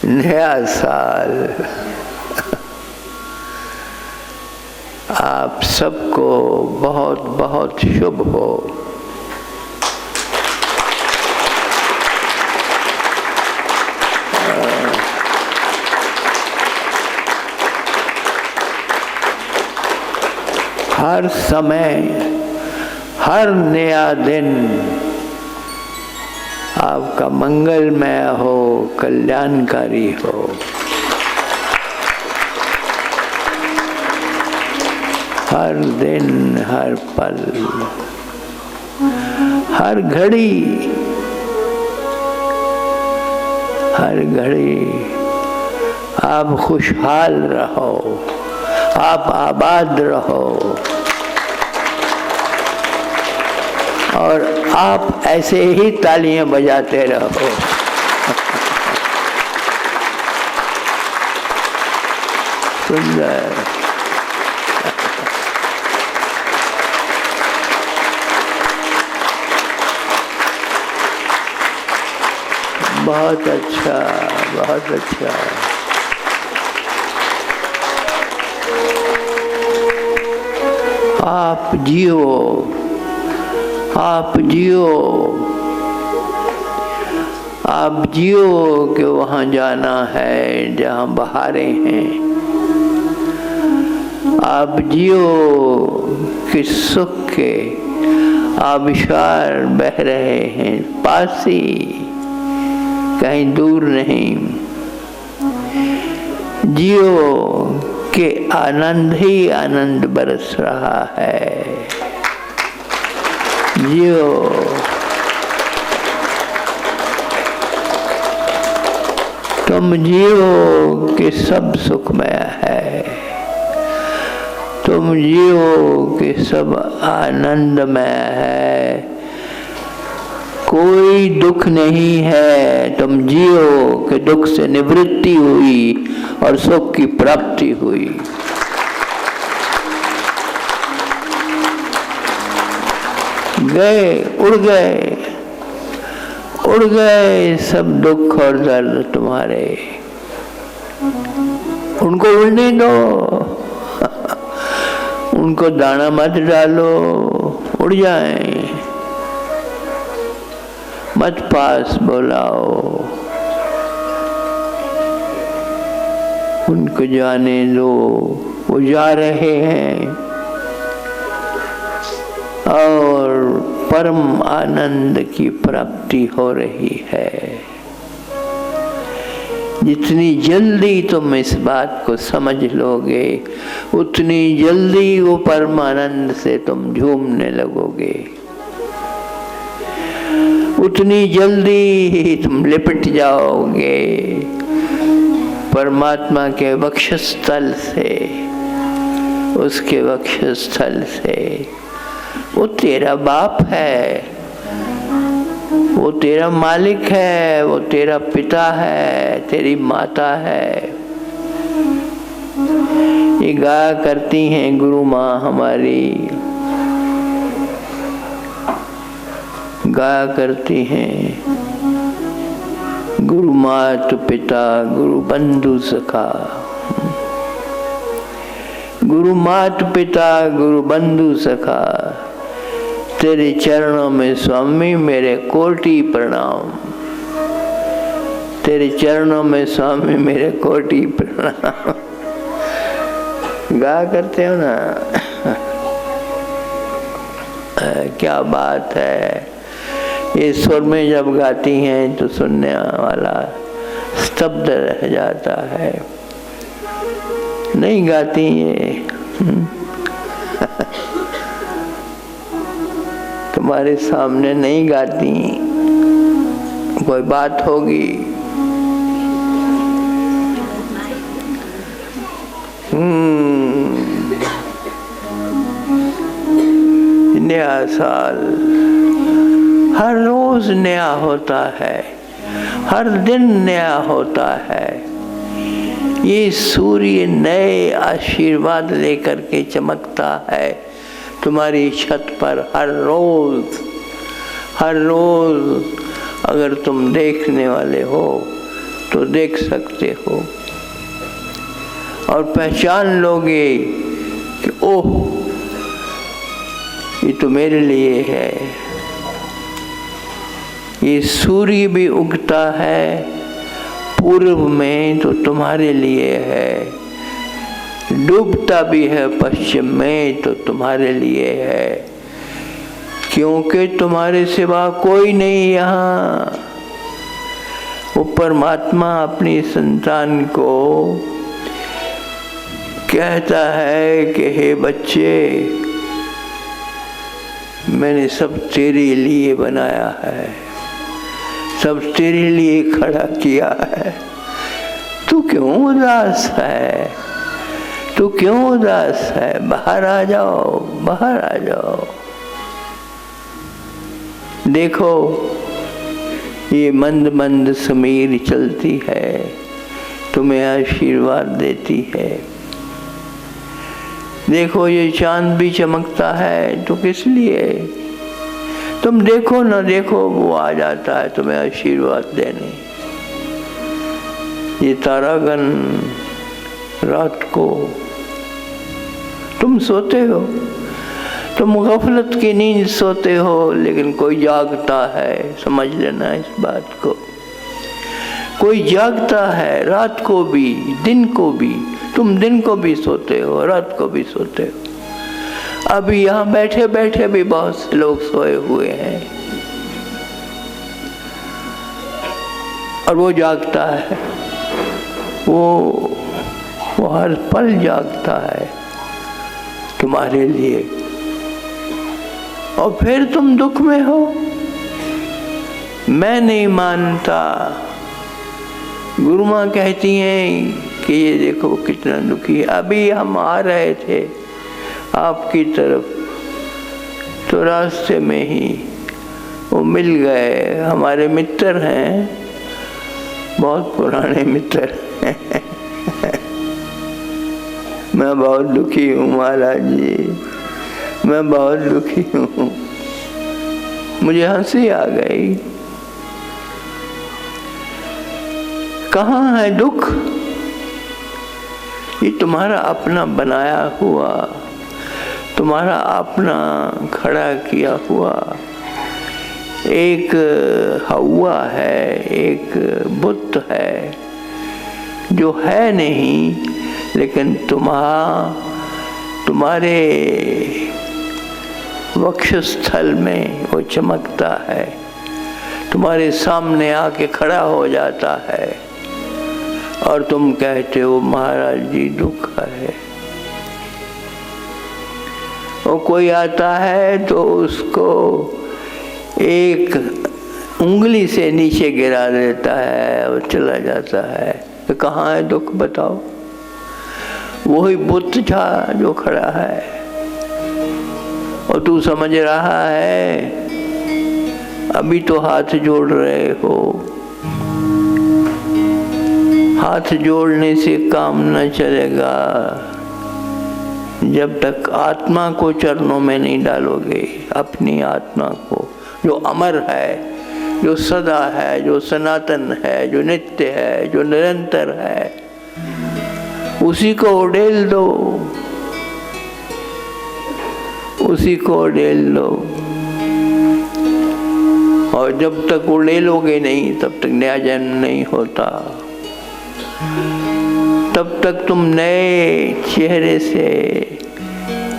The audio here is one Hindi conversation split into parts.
नया साल आप सबको बहुत बहुत शुभ हो। हर समय, हर नया दिन आपका मंगलमय हो, कल्याणकारी हो। हर दिन, हर पल, हर घड़ी, हर घड़ी आप खुशहाल रहो, आप आबाद रहो और आप ऐसे ही तालियां बजाते रहो। सुंदर। बहुत अच्छा, बहुत अच्छा। आप जियो, आप जियो, आप जियो कि वहाँ जाना है जहाँ बहारें हैं। आप जियो कि सुख के आबिशार बह रहे हैं, पास ही, कहीं दूर नहीं। जियो कि आनंद ही आनंद बरस रहा है। जियो, तुम जियो कि सब सुखमय है। तुम जियो कि सब आनंदमय है। कोई दुख नहीं है। तुम जियो कि दुख से निवृत्ति हुई और सुख की प्राप्ति हुई। गए, उड़ गए, उड़ गए सब दुख और दर्द तुम्हारे। उनको उड़ने दो, उनको दाना मत डालो, उड़ जाएं। मत पास बुलाओ, उनको जाने दो, वो जा रहे हैं और परम आनंद की प्राप्ति हो रही है। जितनी जल्दी तुम इस बात को समझ लोगे, उतनी जल्दी वो परम आनंद से तुम झूमने लगोगे। उतनी जल्दी ही तुम लिपट जाओगे परमात्मा के वक्षस्थल से, उसके वक्षस्थल से। वो तेरा बाप है, वो तेरा मालिक है, वो तेरा पिता है, तेरी माता है। ये गाया करती हैं गुरु माँ हमारी, गाया करती हैं। गुरु मात पिता, गुरु बंधु सखा। गुरु मात पिता, गुरु बंधु सखा, तेरे चरणों में स्वामी मेरे कोटि प्रणाम। तेरे चरणों में स्वामी मेरे कोटि प्रणाम। गाया करते हो ना। क्या बात है। ये सुर में जब गाती हैं तो सुनने वाला स्तब्ध रह जाता है। नहीं गाती ये तुम्हारे सामने नहीं गाती, कोई बात होगी। नया साल हर रोज नया होता है, हर दिन नया होता है। ये सूर्य नए आशीर्वाद लेकर के चमकता है तुम्हारी छत पर हर रोज। हर रोज अगर तुम देखने वाले हो तो देख सकते हो और पहचान लोगे कि ओह, ये तो मेरे लिए है। ये सूर्य भी उगता है पूर्व में तो तुम्हारे लिए है, डूबता भी है पश्चिम में तो तुम्हारे लिए है, क्योंकि तुम्हारे सिवा कोई नहीं यहाँ। वो परमात्मा अपनी संतान को कहता है कि हे बच्चे, मैंने सब तेरे लिए बनाया है, सब तेरे लिए खड़ा किया है। तू क्यों उदास है? तू क्यों उदास है? बाहर आ जाओ, बाहर आ जाओ। देखो ये मंद मंद समीर चलती है, तुम्हें आशीर्वाद देती है। देखो ये चांद भी चमकता है तो किस लिए? तुम देखो ना देखो, वो आ जाता है तुम्हें आशीर्वाद देने। ये तारागण रात को तुम सोते हो, तुम गफलत की नींद सोते हो, लेकिन कोई जागता है। समझ लेना इस बात को, कोई जागता है रात को भी, दिन को भी। तुम दिन को भी सोते हो, रात को भी सोते हो। अभी यहाँ बैठे बैठे भी बहुत से लोग सोए हुए हैं और वो जागता है, वो हर पल जागता है तुम्हारे लिए। और फिर तुम दुख में हो, मैं नहीं मानता। गुरु माँ कहती हैं कि ये देखो कितना दुखी है। अभी हम आ रहे थे आपकी तरफ तो रास्ते में ही वो मिल गए। हमारे मित्र हैं, बहुत पुराने मित्र हैं। मैं बहुत दुखी हूँ महाराज जी, मैं बहुत दुखी हूँ। मुझे हंसी आ गई। कहाँ है दुख? ये तुम्हारा अपना बनाया हुआ, तुम्हारा अपना खड़ा किया हुआ एक हवा है, एक बुत है जो है नहीं, लेकिन तुम्हारे वक्षस्थल में वो चमकता है, तुम्हारे सामने आके खड़ा हो जाता है और तुम कहते हो महाराज जी दुख है। वो कोई आता है तो उसको एक उंगली से नीचे गिरा देता है और चला जाता है। तो कहाँ है दुख बताओ? वही बुद्ध था जो खड़ा है और तू समझ रहा है अभी तो हाथ जोड़ रहे हो। हाथ जोड़ने से काम न चलेगा जब तक आत्मा को चरणों में नहीं डालोगे। अपनी आत्मा को जो अमर है, जो सदा है, जो सनातन है, जो नित्य है, जो निरंतर है, उसी को उड़ेल दो, उसी को उड़ेल दो। और जब तक उड़ेलोगे नहीं तब तक नया जन्म नहीं होता। तब तक तुम नए चेहरे से,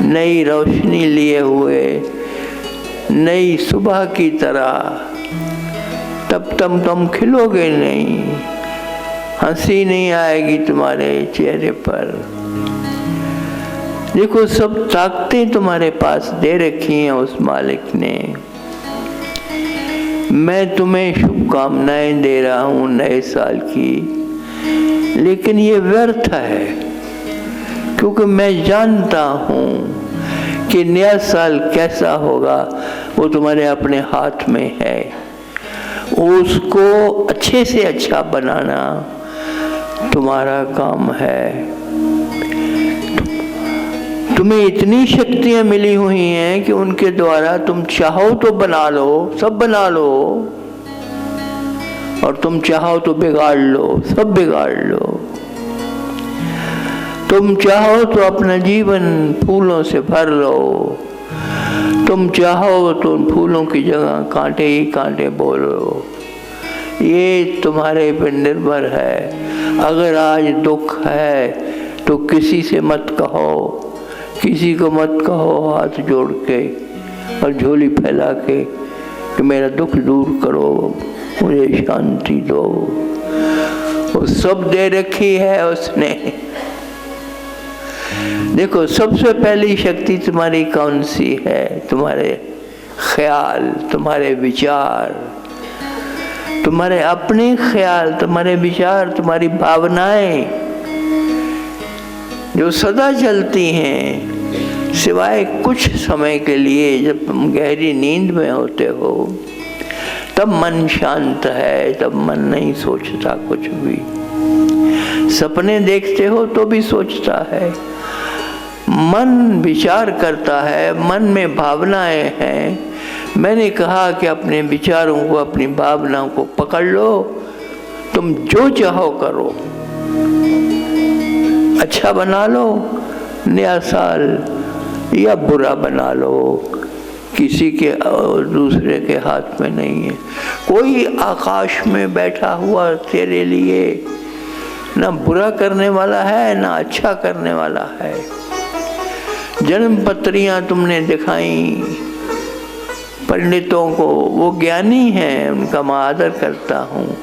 नई रोशनी लिए हुए, नई सुबह की तरह, तब तक तुम खिलोगे नहीं, हंसी नहीं आएगी तुम्हारे चेहरे पर। देखो सब ताकतें तुम्हारे पास दे रखी हैं उस मालिक ने। मैं तुम्हें शुभकामनाएं दे रहा हूँ नए साल की, लेकिन ये व्यर्थ है, क्योंकि मैं जानता हूँ कि नया साल कैसा होगा वो तुम्हारे अपने हाथ में है। उसको अच्छे से अच्छा बनाना तुम्हारा काम है। तुम्हें इतनी शक्तियां मिली हुई हैं कि उनके द्वारा तुम चाहो तो बना लो, सब बना लो, और तुम चाहो तो बिगाड़ लो, सब बिगाड़ लो। तुम चाहो तो अपना जीवन फूलों से भर लो, तुम चाहो तो फूलों की जगह कांटे ही कांटे बोलो। ये तुम्हारे पर निर्भर है। अगर आज दुख है तो किसी से मत कहो, किसी को मत कहो हाथ जोड़ के और झोली फैला के कि मेरा दुख दूर करो, मुझे शांति दो। वो सब दे रखी है उसने। देखो, सबसे पहली शक्ति तुम्हारी कौन सी है? तुम्हारे ख्याल, तुम्हारे विचार, तुम्हारे अपने ख्याल, तुम्हारे विचार, तुम्हारी भावनाएं जो सदा चलती हैं, सिवाय कुछ समय के लिए जब तुम गहरी नींद में होते हो, तब मन शांत है, तब मन नहीं सोचता कुछ भी। सपने देखते हो तो भी सोचता है, मन विचार करता है, मन में भावनाएं हैं। मैंने कहा कि अपने विचारों को, अपनी भावनाओं को पकड़ लो, तुम जो चाहो करो, अच्छा बना लो नया साल या बुरा बना लो, किसी के और दूसरे के हाथ में नहीं है। कोई आकाश में बैठा हुआ तेरे लिए ना बुरा करने वाला है ना अच्छा करने वाला है। जन्म पत्रियां तुमने दिखाई पंडितों को, वो ज्ञानी हैं, उनका मैं आदर करता हूँ,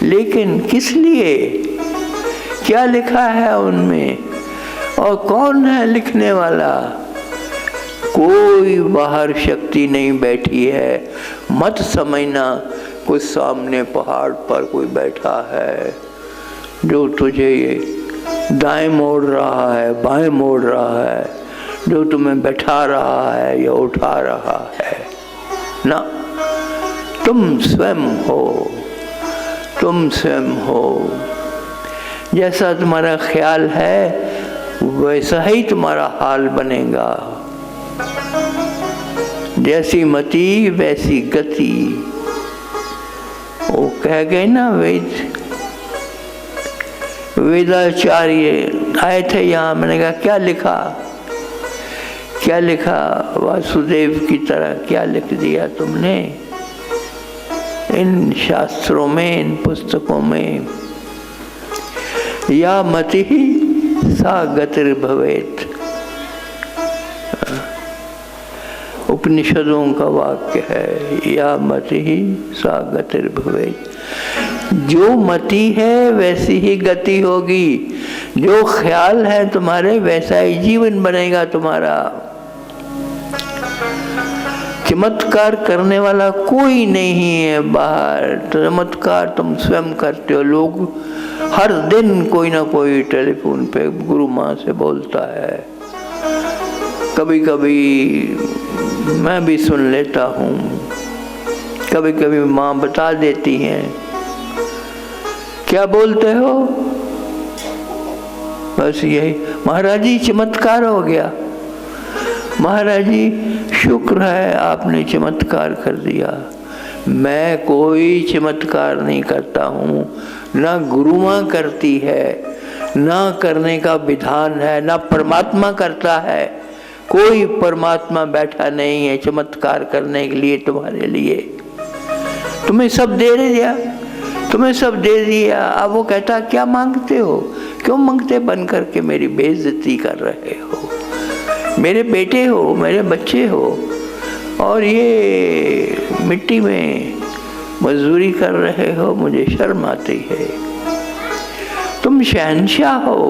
लेकिन किस लिए, क्या लिखा है उनमें और कौन है लिखने वाला? कोई बाहर शक्ति नहीं बैठी है। मत समझना कुछ सामने पहाड़ पर कोई बैठा है जो तुझे ये दाएं मोड़ रहा है, बाएं मोड़ रहा है, जो तुम्हें बैठा रहा है या उठा रहा है। ना, तुम स्वयं हो, तुम स्वयं हो। जैसा तुम्हारा ख्याल है वैसा ही तुम्हारा हाल बनेगा। जैसी मति वैसी गति, वो कह गए ना वेदाचार्य आए थे यहाँ। मैंने कहा क्या लिखा, क्या लिखा? वासुदेव की तरह क्या लिख दिया तुमने इन शास्त्रों में, इन पुस्तकों में? या मति सा गतिर्भवेत्, उपनिषदों का वाक्य है, या मति सा गतिर्भवेत्। जो मति है वैसी ही गति होगी, जो ख्याल है तुम्हारे वैसा ही जीवन बनेगा तुम्हारा। चमत्कार करने वाला कोई नहीं है बाहर, चमत्कार तुम स्वयं करते हो। लोग हर दिन कोई ना कोई टेलीफोन पे गुरु माँ से बोलता है, कभी कभी मैं भी सुन लेता हूँ, कभी कभी माँ बता देती हैं। क्या बोलते हो? बस यही, महाराज जी चमत्कार हो गया, महाराज जी शुक्र है आपने चमत्कार कर दिया। मैं कोई चमत्कार नहीं करता हूँ, ना गुरु माँ करती है, ना करने का विधान है, ना परमात्मा करता है। कोई परमात्मा बैठा नहीं है चमत्कार करने के लिए तुम्हारे लिए। तुम्हें सब दे दिया, तुम्हें सब दे दिया। अब वो कहता क्या मांगते हो, क्यों मांगते बन करके मेरी बेइज्जती कर रहे हो? मेरे बेटे हो, मेरे बच्चे हो, और ये मिट्टी में मजदूरी कर रहे हो, मुझे शर्म आती है। तुम शहंशाह हो,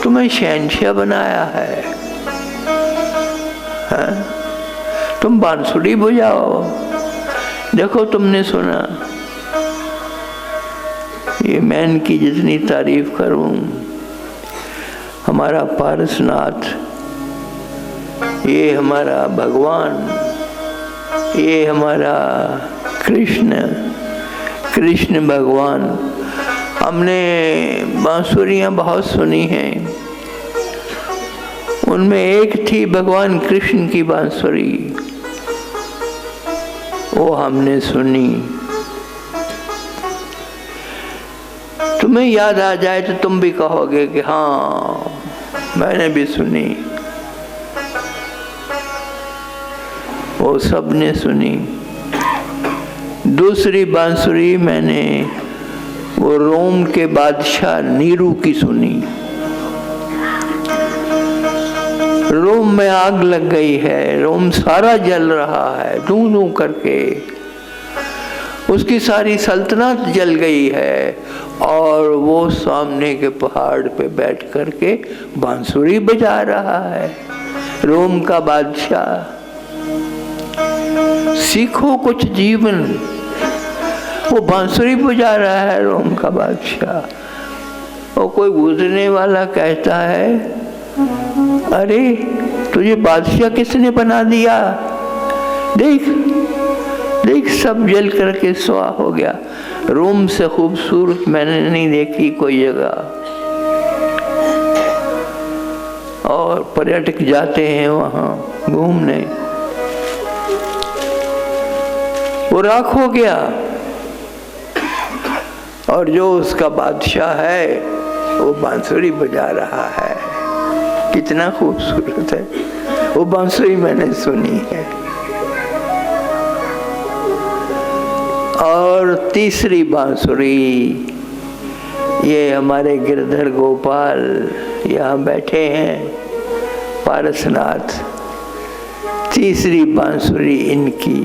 तुम्हें शहंशाह बनाया है, हाँ? तुम बांसुरी बजाओ। देखो तुमने सुना, ये मैं इनकी जितनी तारीफ करूं, हमारा पारसनाथ, ये हमारा भगवान, ये हमारा कृष्ण भगवान। हमने बांसुरियाँ बहुत सुनी हैं, उनमें एक थी भगवान कृष्ण की बांसुरी, वो हमने सुनी। तुम्हें याद आ जाए तो तुम भी कहोगे कि हाँ मैंने भी सुनी, वो सब ने सुनी। दूसरी बांसुरी मैंने वो रोम के बादशाह नीरू की सुनी। रोम में आग लग गई है, रोम सारा जल रहा है धूं धूं करके, उसकी सारी सल्तनत जल गई है और वो सामने के पहाड़ पे बैठ करके बांसुरी बजा रहा है, रोम का बादशाह। सीखो कुछ जीवन, वो बांसुरी बजा रहा है रोम का बादशाह। और कोई गुजरने वाला कहता है, अरे तुझे बादशाह किसने बना दिया, देख देख सब जल करके सुहा हो गया। रोम से खूबसूरत मैंने नहीं देखी कोई जगह। और पर्यटक जाते हैं वहां घूमने, वो राख हो गया और जो उसका बादशाह है वो बांसुरी बजा रहा है। कितना खूबसूरत है, वो बांसुरी मैंने सुनी है। और तीसरी बांसुरी, ये हमारे गिरधर गोपाल यहाँ बैठे हैं, पारसनाथ, तीसरी बांसुरी इनकी।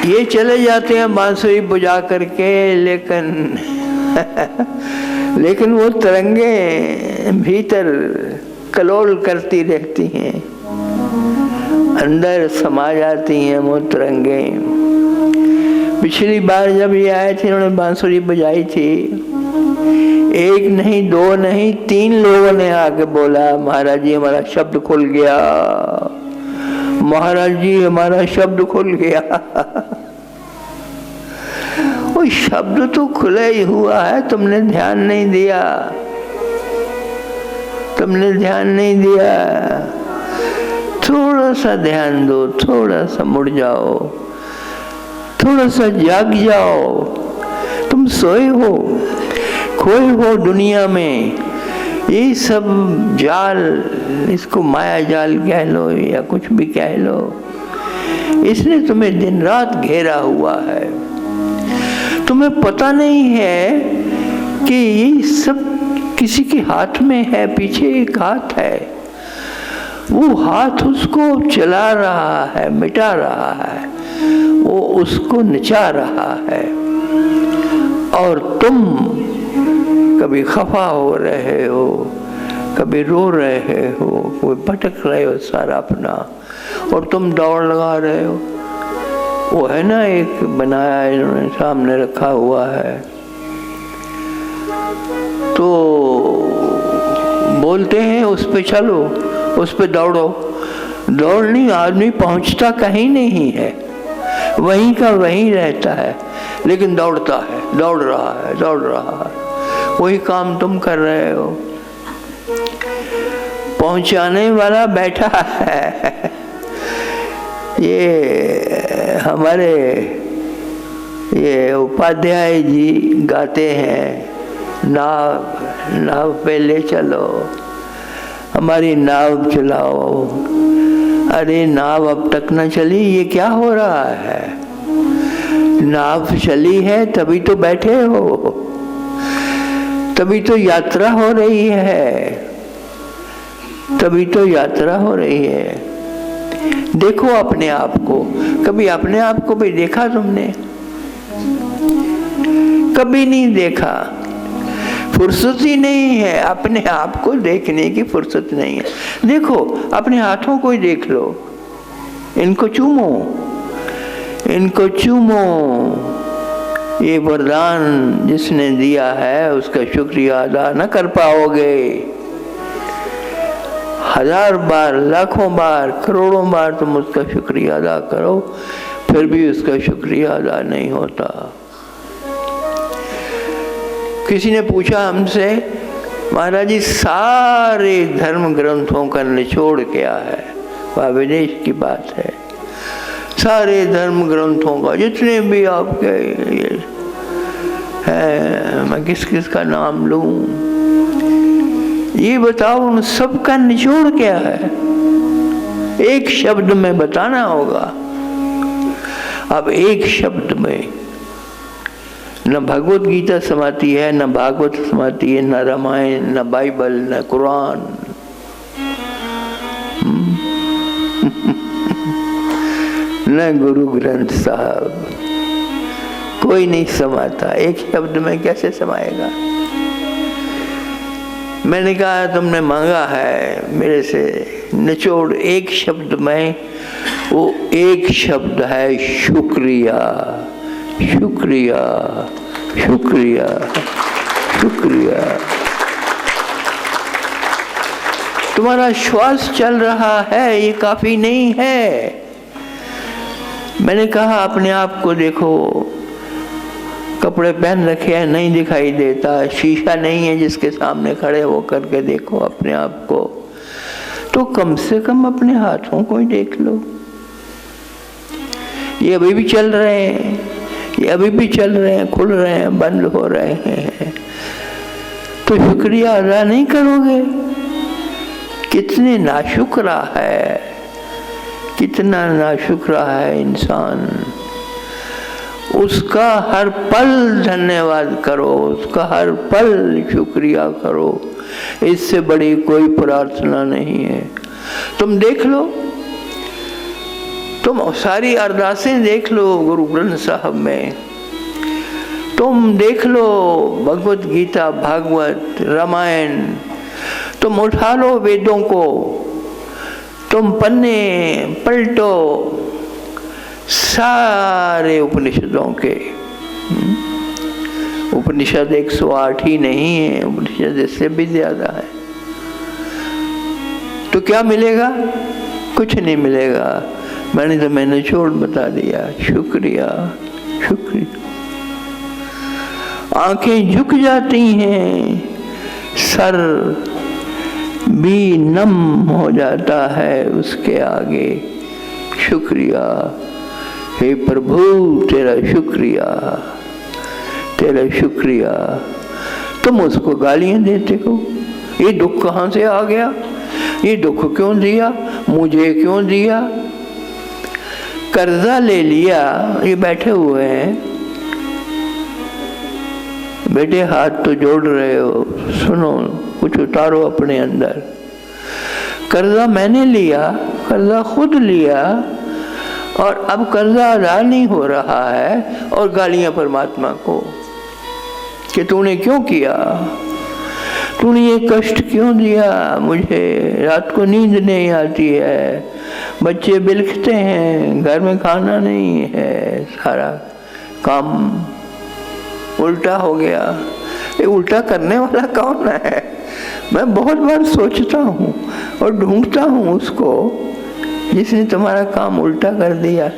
ये चले जाते हैं बांसुरी बजा करके, लेकिन वो तरंगे भीतर कलोल करती रहती हैं, अंदर समा जाती हैं वो तरंगे। पिछली बार जब ये आए थे उन्होंने बांसुरी बजाई थी, एक नहीं दो नहीं 3 लोगों ने आके बोला, महाराज जी हमारा शब्द खुल गया, महाराज जी हमारा शब्द खुल गया। वो शब्द तो खुला ही हुआ है, तुमने ध्यान नहीं दिया, तुमने ध्यान नहीं दिया। थोड़ा सा ध्यान दो, थोड़ा सा मुड़ जाओ, थोड़ा सा जाग जाओ। तुम सोए हो, खोए हो दुनिया में, ये सब जाल, इसको माया जाल कह लो या कुछ भी कह लो, इसने तुम्हें दिन रात घेरा हुआ है। तुम्हें पता नहीं है कि ये सब किसी के हाथ में है, पीछे एक हाथ है, वो हाथ उसको चला रहा है, मिटा रहा है, वो उसको नचा रहा है। और तुम कभी खफा हो रहे हो, कभी रो रहे हो, कोई भटक रहे हो सारा अपना, और तुम दौड़ लगा रहे हो। वो है ना एक बनाया इन्होंने, सामने रखा हुआ है, तो बोलते हैं उस पे चलो, उस पे दौड़ो। दौड़नी आदमी पहुंचता कहीं नहीं है, वहीं का वहीं रहता है, लेकिन दौड़ता है, दौड़ रहा है, दौड़ रहा है। वही काम तुम कर रहे हो, पहुंचाने वाला बैठा है। ये हमारे ये उपाध्याय जी गाते हैं, नाव पे ले चलो, हमारी नाव चलाओ। अरे नाव अब तक न चली, ये क्या हो रहा है? नाव चली है तभी तो बैठे हो, तभी तो यात्रा हो रही है, तभी तो यात्रा हो रही है। देखो अपने आप को, कभी अपने आप को भी देखा तुमने? कभी नहीं देखा। फुर्सत ही नहीं है, अपने आप को देखने की फुर्सत नहीं है। देखो अपने हाथों को ही देख लो, इनको चूमो, इनको चूमो। ये वरदान जिसने दिया है उसका शुक्रिया अदा न कर पाओगे। 1000 बार, लाखों बार, करोड़ों बार तुम उसका शुक्रिया अदा करो, फिर भी उसका शुक्रिया अदा नहीं होता। किसी ने पूछा हमसे, महाराज जी सारे धर्म ग्रंथों का निचोड़ क्या है? वह विदेश की बात है। सारे धर्म ग्रंथों का, जितने भी आपके ये है, मैं किस किस का नाम लूं, ये बताओ उन सब का निचोड़ क्या है? एक शब्द में बताना होगा। अब एक शब्द में न भगवत गीता समाती है, न भागवत समाती है, न रामायण, न बाइबल, न कुरान, न गुरु ग्रंथ साहब, कोई नहीं समाता। एक शब्द में कैसे समाएगा? मैंने कहा तुमने मांगा है मेरे से निचोड़ एक शब्द में, वो एक शब्द है शुक्रिया, शुक्रिया, शुक्रिया, शुक्रिया। तुम्हारा श्वास चल रहा है, ये काफी नहीं है। मैंने कहा अपने आप को देखो, कपड़े पहन रखे हैं, नहीं दिखाई देता, शीशा नहीं है जिसके सामने खड़े हो करके देखो अपने आप को, तो कम से कम अपने हाथों को ही देख लो। ये अभी भी चल रहे हैं, ये अभी भी चल रहे हैं, खुल रहे हैं, बंद हो रहे हैं, तो शुक्रिया अदा नहीं करोगे? कितने नाशुक्रा है, कितना नाशुक्रा है इंसान। उसका हर पल धन्यवाद करो, उसका हर पल शुक्रिया करो, इससे बड़ी कोई प्रार्थना नहीं है। तुम देख लो, तुम सारी अरदासें देख लो गुरु ग्रंथ साहब में, तुम देख लो भगवत गीता, भागवत, रामायण, तुम उठा लो वेदों को, तुम पन्ने पलटो सारे उपनिषदों के। उपनिषद 108 ही नहीं है, उपनिषद इससे भी ज्यादा है। तो क्या मिलेगा? कुछ नहीं मिलेगा। मैंने छोड़ बता दिया, शुक्रिया, शुक्रिया। आंखें झुक जाती हैं, सर भी नम हो जाता है उसके आगे। शुक्रिया, हे प्रभु तेरा शुक्रिया, तेरा शुक्रिया। तुम उसको गालियां देते हो, ये दुख कहाँ से आ गया, ये दुख क्यों दिया, मुझे क्यों दिया? कर्जा ले लिया, ये बैठे हुए हैं, बेटे हाथ तो जोड़ रहे हो, सुनो, कुछ उतारो अपने अंदर। कर्जा मैंने लिया, कर्जा खुद लिया, और अब कर्जा अदा नहीं हो रहा है, और गालियां परमात्मा को कि तूने क्यों किया, तूने ये कष्ट क्यों दिया मुझे, रात को नींद नहीं आती है, बच्चे बिलखते हैं, घर में खाना नहीं है, सारा काम उल्टा हो गया। ये उल्टा करने वाला कौन है? मैं बहुत बार सोचता हूँ और ढूंढता हूँ उसको जिसने तुम्हारा काम उल्टा कर दिया।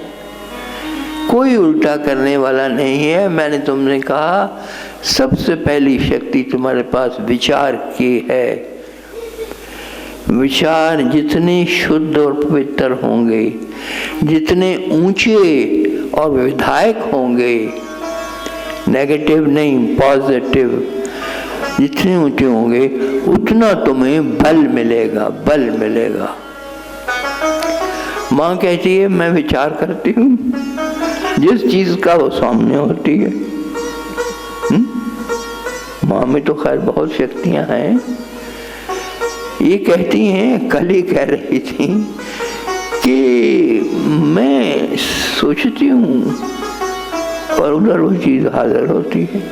कोई उल्टा करने वाला नहीं है। मैंने तुमने कहा सबसे पहली शक्ति तुम्हारे पास विचार की है। विचार जितने शुद्ध और पवित्र होंगे, जितने ऊंचे और विधायक होंगे, नेगेटिव नहीं पॉजिटिव, जितने ऊंचे होंगे उतना तुम्हें बल मिलेगा, बल मिलेगा। माँ कहती है मैं विचार करती हूँ जिस चीज का वो सामने होती है। माँ में तो खैर बहुत शक्तियां हैं। ये कहती हैं, कल ही कह रही थी कि मैं सोचती हूँ और उधर वो चीज हाजिर होती है।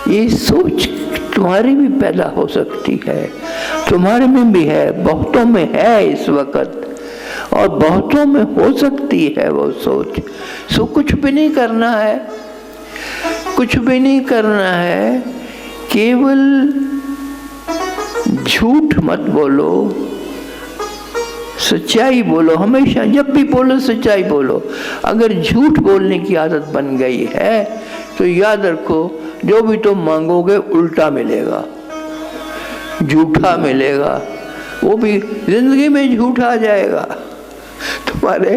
ये सोच तुम्हारी भी पैदा हो सकती है, तुम्हारे में भी है, बहुतों में है इस वक्त, और बहुतों में हो सकती है वो सोच। सो कुछ भी नहीं करना है, कुछ भी नहीं करना है, केवल झूठ मत बोलो, सच्चाई बोलो। हमेशा जब भी बोलो सच्चाई बोलो। अगर झूठ बोलने की आदत बन गई है तो याद रखो जो भी तुम मांगोगे उल्टा मिलेगा, झूठा मिलेगा, वो भी जिंदगी में झूठा आ जाएगा। तुम्हारे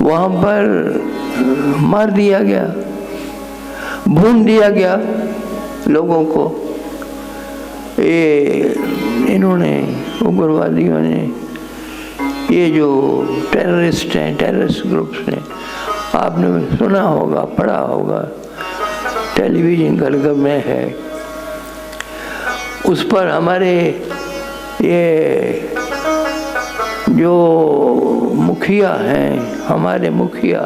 वहाँ पर मार दिया गया, भून दिया गया लोगों को। ये इन्होंने, उग्रवादियों ने, ये जो टेररिस्ट हैं, टेररिस्ट ग्रुप्स ने, आपने सुना होगा, पढ़ा होगा, टेलीविज़न घर घर में है। उस पर हमारे ये जो मुखिया हैं, हमारे मुखिया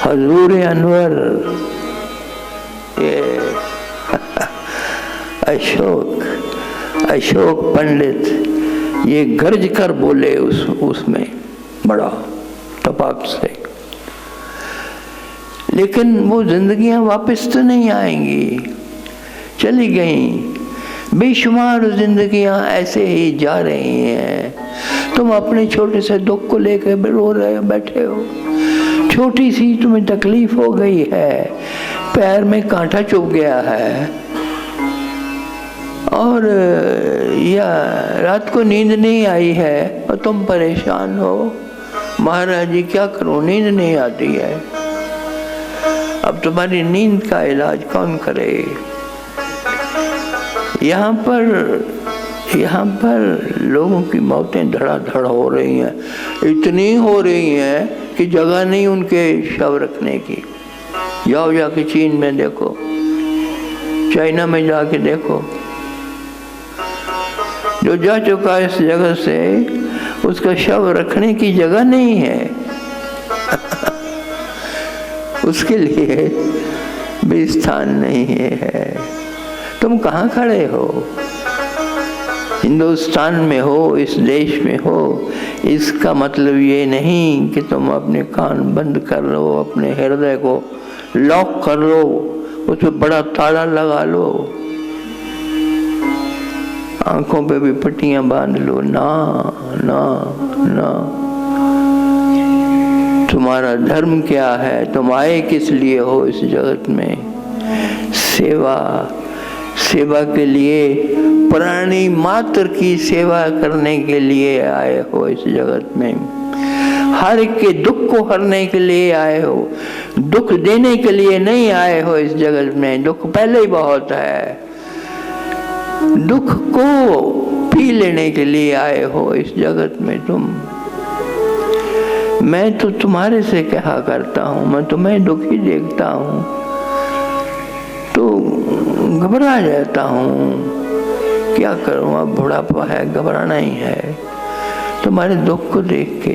हजूर अनवर, ये अशोक पंडित, ये गरज कर बोले उसमें बड़ा टपाक से। लेकिन वो जिंदगियां वापस तो नहीं आएंगी, चली गई। बेशुमार जिंदगियां ऐसे ही जा रही हैं। तुम अपने छोटे से दुख को लेकर रो रहे बैठे हो। छोटी सी तुम्हें तकलीफ हो गई है, पैर में कांटा चुभ गया है, और या रात को नींद नहीं आई है और तुम परेशान हो। महाराज जी क्या करूं, नींद नहीं आती है। अब तुम्हारी नींद का इलाज कौन करे? यहाँ पर लोगों की मौतें धड़ाधड़ हो रही हैं, इतनी हो रही हैं कि जगह नहीं उनके शव रखने की। जाओ जाके चीन में देखो, चाइना में जाके देखो, जो जा चुका इस जगह से उसका शव रखने की जगह नहीं है। उसके लिए भी स्थान नहीं है। तुम कहाँ खड़े हो? हिंदुस्तान में हो, इस देश में हो। इसका मतलब ये नहीं कि तुम अपने कान बंद कर लो, अपने हृदय को लॉक कर लो, उस पर बड़ा ताला लगा लो, आंखों पे भी पट्टियां बांध लो। ना ना ना, तुम्हारा धर्म क्या है? तुम आए किस लिए हो इस जगत में? सेवा के लिए, प्राणी मात्र की सेवा करने के लिए आए हो इस जगत में। हर एक के दुख को हरने के लिए आए हो, दुख देने के लिए नहीं आए हो इस जगत में। दुख पहले ही बहुत है, दुख को पी लेने के लिए आए हो इस जगत में तुम। मैं तो तुम्हारे से कहा करता हूँ, मैं तुम्हें दुखी देखता हूँ तो घबरा जाता हूँ। क्या करूँ, अब बुढ़ापा है, घबराना ही है तुम्हारे दुख को देख के।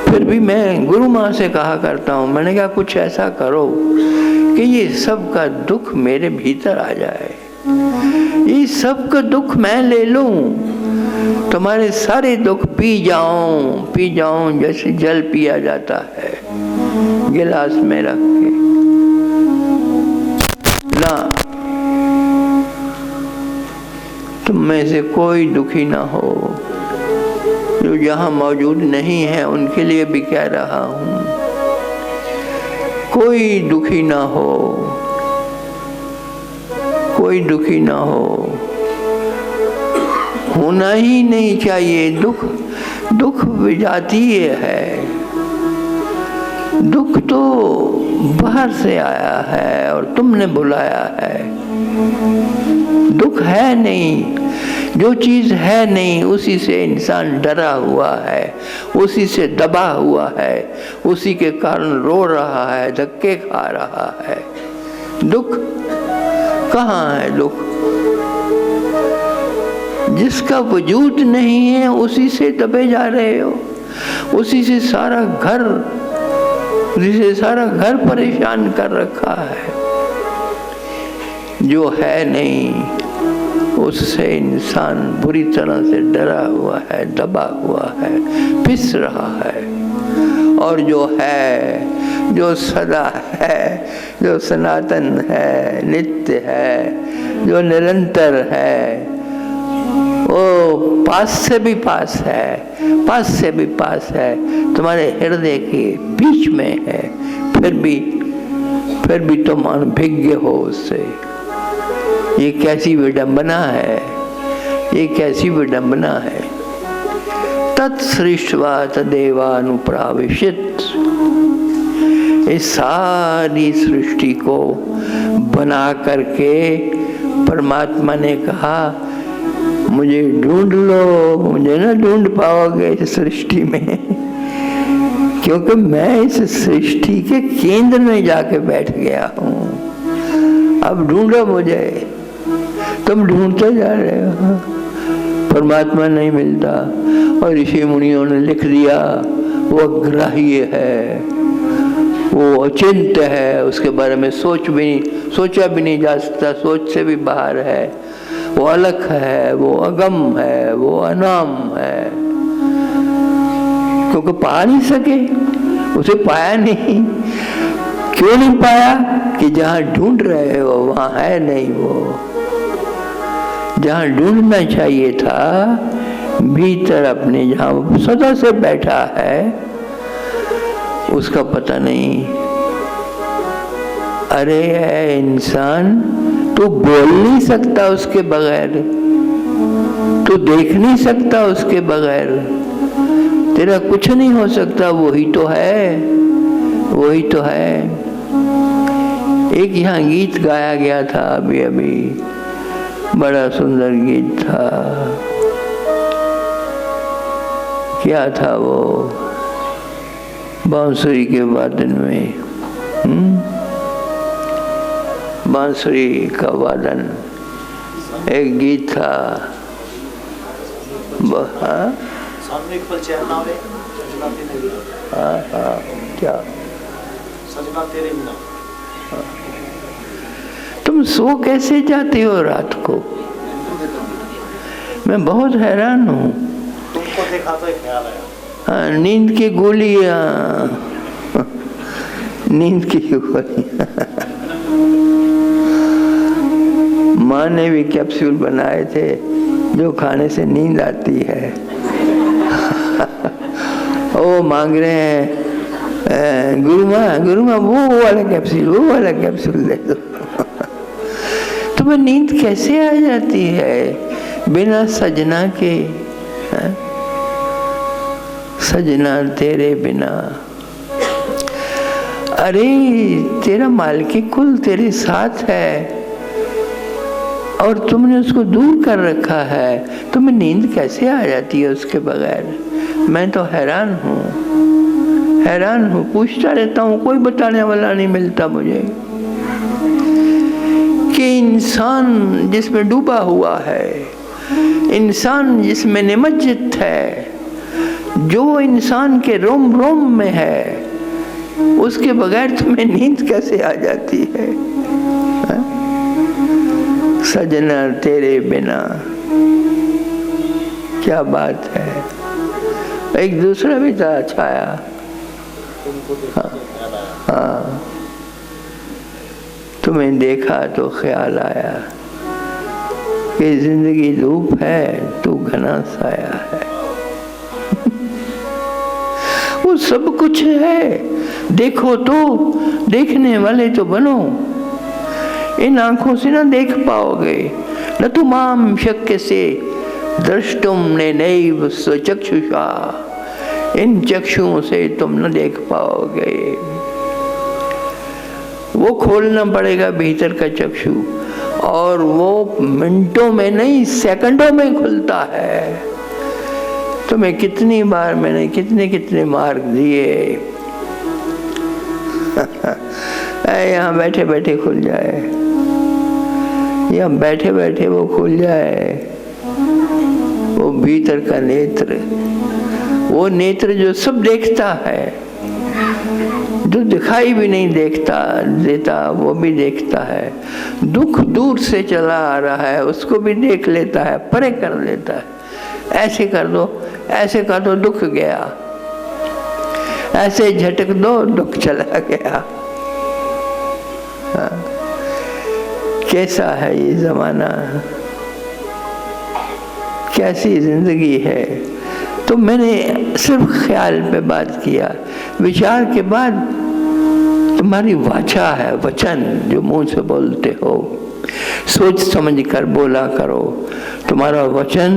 फिर भी मैं गुरु माँ से कहा करता हूँ, मैंने कहा कुछ ऐसा करो कि ये सब का दुख मेरे भीतर आ जाए, ये सब का दुख मैं ले लूं, तुम्हारे सारे दुख पी जाऊं जैसे जल पिया जाता है गिलास में रख के। ना, तुम में से कोई दुखी ना हो। जो यहाँ मौजूद नहीं है उनके लिए भी कह रहा हूँ, कोई दुखी ना हो, कोई दुखी ना हो, होना ही नहीं चाहिए। दुख विजातीय है, दुख तो बाहर से आया है और तुमने बुलाया है। दुख है नहीं, जो चीज है नहीं उसी से इंसान डरा हुआ है, उसी से दबा हुआ है, उसी के कारण रो रहा है, धक्के खा रहा है। दुख कहाँ है? दुख जिसका वजूद नहीं है उसी से दबे जा रहे हो, उसी से सारा घर परेशान कर रखा है। जो है नहीं उससे इंसान बुरी तरह से डरा हुआ है, दबा हुआ है, पिस रहा है। और जो है, जो सदा है, जो सनातन है, नित्य है, जो निरंतर है, वो पास से भी पास है, पास से भी पास है, तुम्हारे हृदय के बीच में है। फिर भी तुम अनभिज्ञ हो उससे। ये कैसी विडंबना है, ये कैसी विडंबना है। तत्सृष्ट्वा तदेवानुप्राविशत्। इस सारी सृष्टि को बना करके परमात्मा ने कहा मुझे ढूंढ लो, मुझे ना ढूंढ पाओगे इस सृष्टि में, क्योंकि मैं इस सृष्टि के केंद्र में जाके बैठ गया हूँ। अब ढूंढो मुझे। तुम ढूंढते जा रहे हो, परमात्मा नहीं मिलता। और ऋषि मुनियों ने लिख दिया वो अग्राह्य है, वो अचिंत्य है, उसके बारे में सोचा भी नहीं जा सकता, सोच से भी बाहर है। वो अलग है, वो अगम है, वो अनाम है, क्योंकि पा नहीं सके, उसे पाया नहीं। क्यों नहीं पाया? कि जहाँ ढूंढ रहे हो वहाँ है नहीं। वो जहाँ ढूंढना चाहिए था भीतर अपने, जहाँ वो सदा से बैठा है, उसका पता नहीं। अरे है इंसान, तू बोल नहीं सकता उसके बगैर, तू देख नहीं सकता उसके बगैर, तेरा कुछ नहीं हो सकता। वही तो है, वही तो है। एक यहाँ गीत गाया गया था अभी अभी, बड़ा सुंदर गीत था। क्या था वो? बांसुरी के वादन में, बांसुरी का वादन एक गीत था। क्या तुम सो कैसे जाते हो रात को? मैं बहुत हैरान हूँ। तुमको देखा तो ख्याल आया। नींद की गोलियां, नींद की गोलियां। माँ ने भी कैप्सूल बनाए थे जो खाने से नींद आती है। वो मांग रहे हैं गुरु माँ वो वाला कैप्सूल दे दो। तुम्हें नींद कैसे आ जाती है बिना सजना के? सजना तेरे बिना। अरे तेरा मालिक कुल तेरे साथ है और तुमने उसको दूर कर रखा है, तुम्हें नींद कैसे आ जाती है उसके बगैर? मैं तो हैरान हूँ, पूछता रहता हूँ, कोई बताने वाला नहीं मिलता मुझे कि इंसान जिसमें डूबा हुआ है, इंसान जिसमें निमज्जित है, जो इंसान के रोम रोम में है, उसके बगैर तुम्हें नींद कैसे आ जाती है? सजना तेरे बिना। क्या बात है। एक दूसरा भी था छाया। हाँ, तुम्हें देखा तो ख्याल आया कि जिंदगी धूप है, तू घना साया है। वो सब कुछ है, देखो तो, देखने वाले तो बनो। इन आंखों से ना देख पाओगे। न तुमाम शक्य से द्रष्टुम नैव स्वचक्षुषा। इन चक्षुओं से तुम न देख पाओगे। वो खोलना पड़ेगा भीतर का चक्षु, और वो मिनटों में नहीं सेकंडों में खुलता है। तुम्हें कितनी बार मैंने कितने मार्ग दिए। यहाँ बैठे बैठे खुल जाए, यहाँ बैठे बैठे वो खुल जाए। वो भीतर का नेत्र, वो नेत्र जो सब देखता है, जो दिखाई भी नहीं देता वो भी देखता है। दुख दूर से चला आ रहा है उसको भी देख लेता है, परे कर लेता है। ऐसे कर दो, ऐसे कर दो, दुख गया। ऐसे झटक दो, दुख चला गया। हाँ। कैसा है ये जमाना, कैसी जिंदगी है। तो मैंने सिर्फ ख्याल पे बात किया, विचार के बाद तुम्हारी वाचा है, वचन जो मुंह से बोलते हो, सोच समझ कर बोला करो। तुम्हारा वचन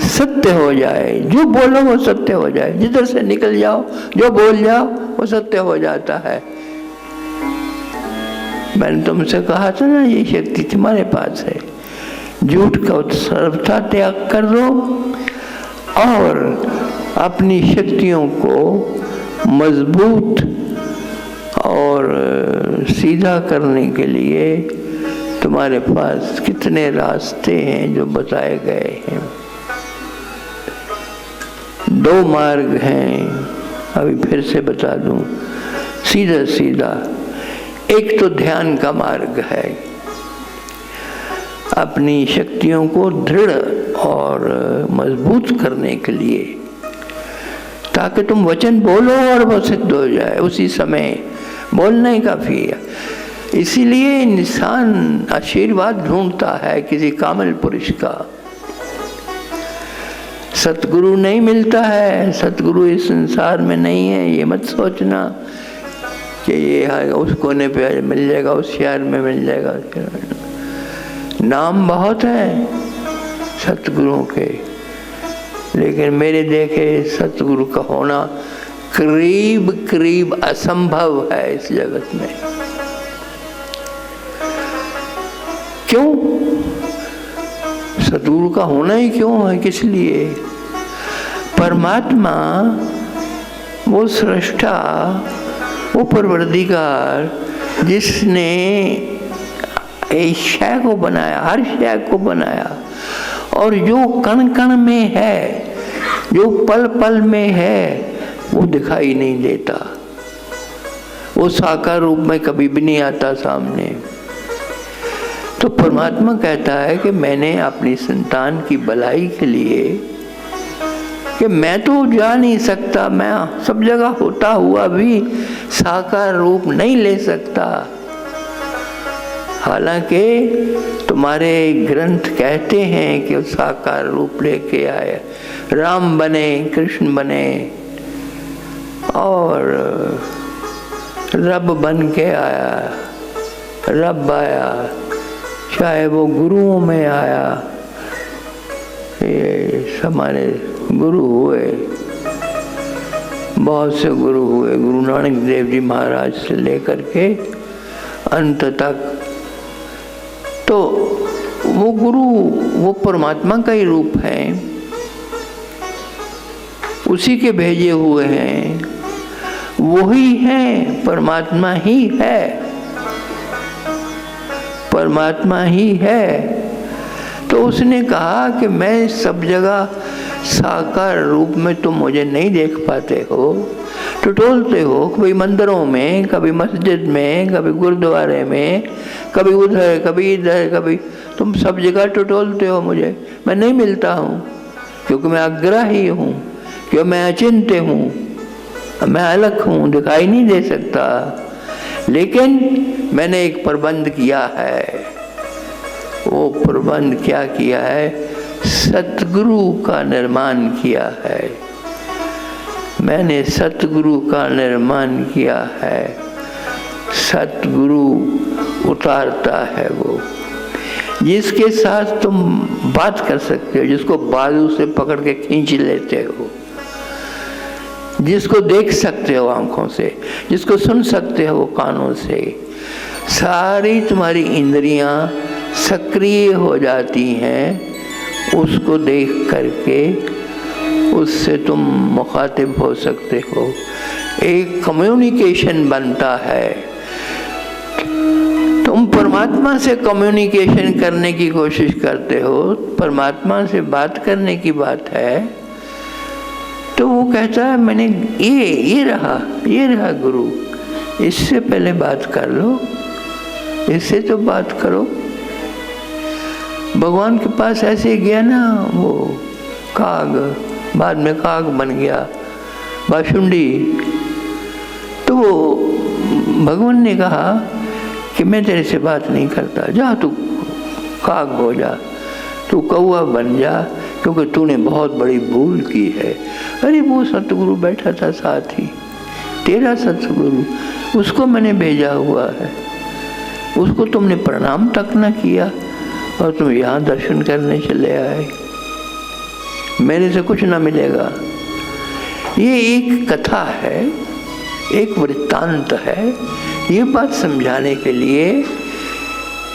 सत्य हो जाए, जो बोलो वो सत्य हो जाए, जिधर से निकल जाओ जो बोल जाओ वो सत्य हो जाता है। मैंने तुमसे कहा था ना, ये शक्ति तुम्हारे पास है। झूठ का सर्वथा त्याग कर दो और अपनी शक्तियों को मजबूत और सीधा करने के लिए तुम्हारे पास कितने रास्ते हैं जो बताए गए हैं। 2 मार्ग हैं, अभी फिर से बता दूं, सीधा सीधा। एक तो ध्यान का मार्ग है, अपनी शक्तियों को दृढ़ और मजबूत करने के लिए, ताकि तुम वचन बोलो और वो सिद्ध हो जाए उसी समय। बोलना ही काफी है। इसीलिए इंसान आशीर्वाद ढूंढता है किसी कामिल पुरुष का। सतगुरु नहीं मिलता है, सतगुरु इस संसार में नहीं है। ये मत सोचना कि ये उस कोने पे मिल जाएगा, उस शहर में मिल जाएगा। नाम बहुत है सतगुरुओं के, लेकिन मेरे देखे सतगुरु का होना करीब करीब असंभव है इस जगत में। क्यों? सतगुरु का होना ही क्यों है, किस लिए? परमात्मा, वो सृष्टा, वो परवरदिगार, जिसने इस शय को बनाया, हर शय को बनाया, और जो कण कण में है, जो पल पल में है, वो दिखाई नहीं देता। वो साकार रूप में कभी भी नहीं आता सामने। तो परमात्मा कहता है कि मैंने अपनी संतान की भलाई के लिए, कि मैं तो जा नहीं सकता, मैं सब जगह होता हुआ भी साकार रूप नहीं ले सकता। हालांकि तुम्हारे ग्रंथ कहते हैं कि साकार रूप लेके आए, राम बने, कृष्ण बने और रब बन के आया, रब आया, चाहे वो गुरुओं में आया। ये हमारे गुरु हुए, बहुत से गुरु हुए, गुरु नानक देव जी महाराज से लेकर के अंत तक। तो वो गुरु, वो परमात्मा का ही रूप है, उसी के भेजे हुए हैं, वही है, परमात्मा ही है, परमात्मा ही है। तो उसने कहा कि मैं सब जगह साकार रूप में तुम मुझे नहीं देख पाते हो, टटोलते हो, कभी मंदिरों में, कभी मस्जिद में, कभी गुरुद्वारे में, कभी उधर, कभी इधर, कभी, तुम सब जगह टटोलते हो मुझे, मैं नहीं मिलता हूँ, क्योंकि मैं अग्राही हूँ, क्योंकि मैं अचिंत्य हूँ, मैं अलग हूँ, दिखाई नहीं दे सकता। लेकिन मैंने एक प्रबंध किया है। वो प्रबंध क्या किया है? सतगुरु का निर्माण किया है। मैंने सतगुरु का निर्माण किया है। सतगुरु उतारता है वो, जिसके साथ तुम बात कर सकते हो, जिसको बाजू से पकड़ के खींच लेते हो, जिसको देख सकते हो आंखों से, जिसको सुन सकते हो कानों से। सारी तुम्हारी इंद्रियां सक्रिय हो जाती हैं उसको देख करके, उससे तुम मुखातिब हो सकते हो। एक कम्युनिकेशन बनता है। तुम परमात्मा से कम्युनिकेशन करने की कोशिश करते हो, परमात्मा से बात करने की बात है, तो वो कहता है मैंने ये रहा गुरु, इससे पहले बात कर लो, इससे तो बात करो। भगवान के पास ऐसे गया ना वो काग, बाद में काग बन गया, बाशुंडी। तो वो भगवान ने कहा कि मैं तेरे से बात नहीं करता, जा तू काग हो जा, तू कौवा बन जा, क्योंकि तूने बहुत बड़ी भूल की है। अरे वो सतगुरु बैठा था साथ ही, तेरा सतगुरु, उसको मैंने भेजा हुआ है, उसको तुमने प्रणाम तक न किया और तुम यहाँ दर्शन करने चले आए। मेरे से कुछ ना मिलेगा। ये एक कथा है, एक वृत्तांत है, ये बात समझाने के लिए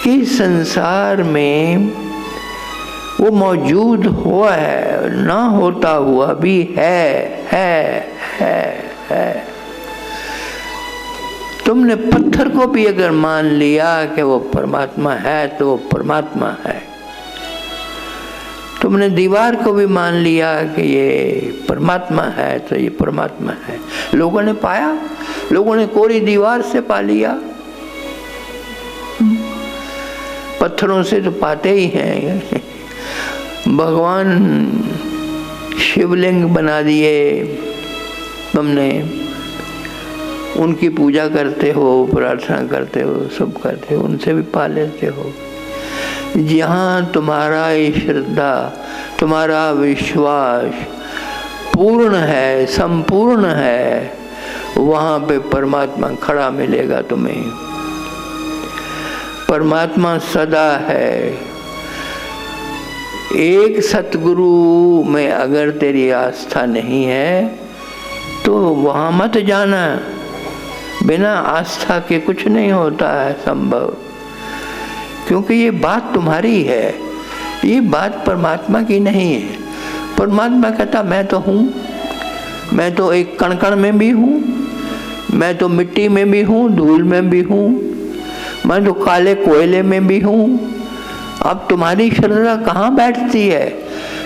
कि संसार में वो मौजूद हुआ है, ना होता हुआ भी है। तुमने पत्थर को भी अगर मान लिया कि वो परमात्मा है तो वो परमात्मा है। तुमने दीवार को भी मान लिया कि ये परमात्मा है तो ये परमात्मा है। लोगों ने पाया, लोगों ने कोरी दीवार से पा लिया, पत्थरों से तो पाते ही हैं। भगवान शिवलिंग बना दिए तुमने, उनकी पूजा करते हो, प्रार्थना करते हो, सब करते हो, उनसे भी पा लेते हो। जहाँ तुम्हारा ये श्रद्धा, तुम्हारा विश्वास पूर्ण है, संपूर्ण है, वहाँ पे परमात्मा खड़ा मिलेगा तुम्हें। परमात्मा सदा है। एक सतगुरु में अगर तेरी आस्था नहीं है तो वहाँ मत जाना। बिना आस्था के कुछ नहीं होता है संभव, क्योंकि ये बात तुम्हारी है, ये बात परमात्मा की नहीं है। परमात्मा कहता मैं तो हूँ, मैं तो एक कण कण में भी हूँ, मैं तो मिट्टी में भी हूँ, धूल में भी हूँ, मैं तो काले कोयले में भी हूँ। अब तुम्हारी श्रद्धा कहाँ बैठती है,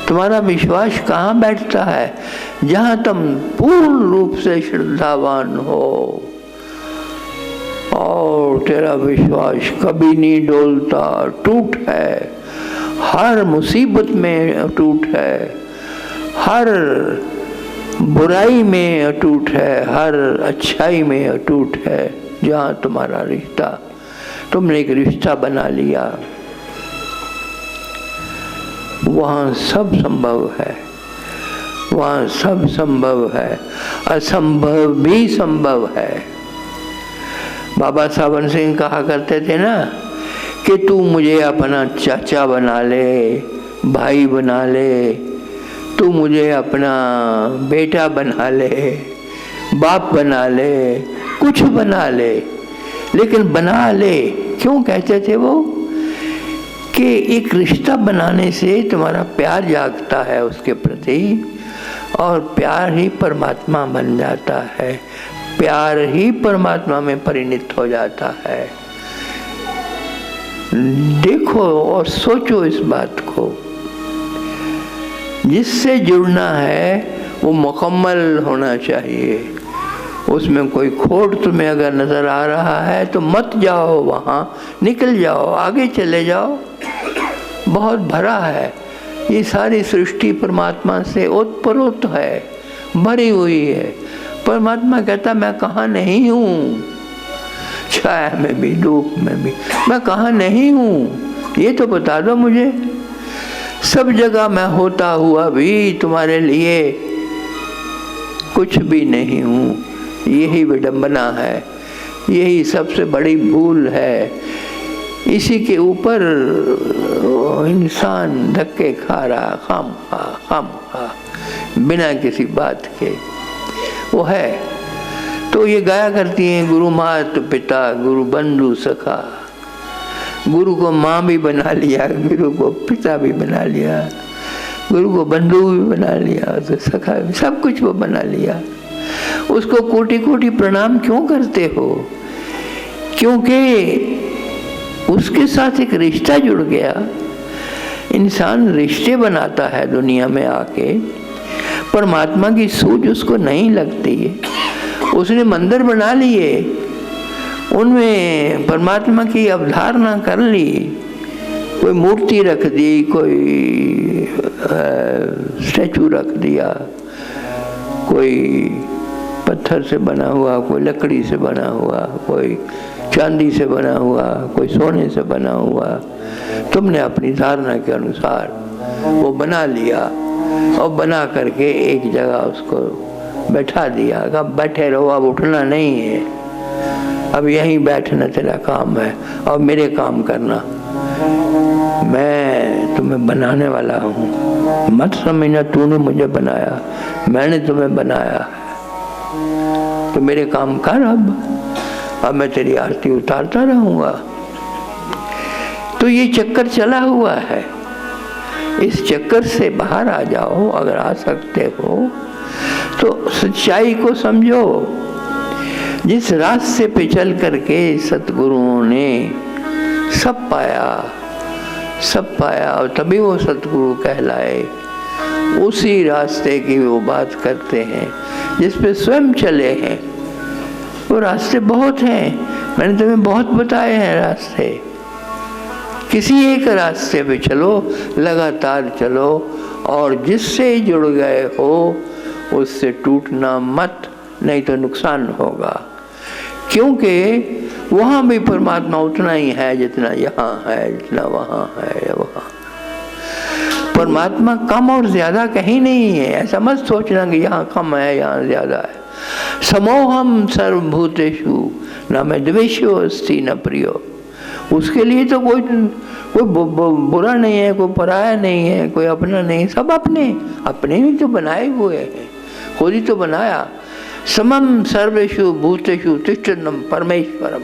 तुम्हारा विश्वास कहाँ बैठता है? जहाँ तुम पूर्ण रूप से श्रद्धावान हो और तेरा विश्वास कभी नहीं डोलता, टूट है, हर मुसीबत में अटूट है, हर बुराई में अटूट है, हर अच्छाई में अटूट है। जहाँ तुम्हारा रिश्ता, तुमने एक रिश्ता बना लिया, वहाँ सब संभव है, वहाँ सब संभव है, असंभव भी संभव है। बाबा सावन सिंह कहा करते थे ना कि तू मुझे अपना चाचा बना ले, भाई बना ले, तू मुझे अपना बेटा बना ले, बाप बना ले, कुछ बना ले, लेकिन बना ले। क्यों कहते थे वो? कि एक रिश्ता बनाने से तुम्हारा प्यार जागता है उसके प्रति, और प्यार ही परमात्मा बन जाता है, प्यार ही परमात्मा में परिणत हो जाता है। देखो और सोचो इस बात को। जिससे जुड़ना है वो मुकम्मल होना चाहिए, उसमें कोई खोट तुम्हें अगर नजर आ रहा है तो मत जाओ वहाँ, निकल जाओ, आगे चले जाओ। बहुत भरा है, ये सारी सृष्टि परमात्मा से ओतप्रोत है, भरी हुई है। परमात्मा कहता मैं कहाँ नहीं हूँ, छाया में भी, धूप में भी, मैं कहाँ नहीं हूँ, ये तो बता दो मुझे। सब जगह मैं होता हुआ भी तुम्हारे लिए कुछ भी नहीं हूँ। यही विडंबना है, यही सबसे बड़ी भूल है। इसी के ऊपर इंसान धक्के खा रहा, खाम बिना किसी बात के। वो है तो ये गाया करती हैं, गुरु मात पिता, गुरु बंधु सखा। गुरु को माँ भी बना लिया, गुरु को पिता भी बना लिया, गुरु को बंधु भी बना लिया, तो सखा भी, सब कुछ वो बना लिया। उसको कोटि कोटि प्रणाम क्यों करते हो? क्योंकि उसके साथ एक रिश्ता जुड़ गया। इंसान रिश्ते बनाता है दुनिया में आके, परमात्मा की सूझ उसको नहीं लगती है। उसने मंदिर बना लिए, उनमें परमात्मा की अवधारणा कर ली, कोई मूर्ति रख दी, कोई स्टैचू रख दिया, कोई पत्थर से बना हुआ, कोई लकड़ी से बना हुआ, कोई चांदी से बना हुआ, कोई सोने से बना हुआ। तुमने अपनी धारणा के अनुसार वो बना लिया और बना करके एक जगह उसको बैठा दिया। अब बैठे रहो, अब उठना नहीं है, अब यहीं बैठना तेरा काम है और मेरे काम करना। मैं तुम्हें बनाने वाला हूँ, मत समझना तूने मुझे बनाया, मैंने तुम्हें बनाया है। तो मेरे काम कर, अब मैं तेरी आरती उतारता रहूंगा। तो ये चक्कर चला हुआ है, इस चक्कर से बाहर आ जाओ। अगर आ सकते हो तो सच्चाई को समझो। जिस रास्ते पे चल करके सतगुरुओं ने सब पाया और तभी वो सतगुरु कहलाए, उसी रास्ते की वो बात करते हैं जिस पे स्वयं चले हैं। वो रास्ते बहुत हैं, मैंने तुम्हें बहुत बताए हैं रास्ते। किसी एक रास्ते पे चलो, लगातार चलो, और जिससे जुड़ गए हो उससे टूटना मत, नहीं तो नुकसान होगा। क्योंकि वहाँ भी परमात्मा उतना ही है जितना यहाँ है, जितना वहाँ है। वहाँ परमात्मा कम और ज्यादा कहीं नहीं है। ऐसा मत सोचना कि यहाँ कम है यहाँ ज्यादा है। समोहम सर्वभूतेषु न मैं द्वेषो अस्ति न प्रियो। उसके लिए तो कोई बुरा नहीं है, कोई पराया नहीं है, कोई अपना नहीं, सब अपने ही तो बनाए हुए हैं, खुद ही तो बनाया। समम सर्वेषु भूतेषु तिष्ठन्नम परमेश्वरम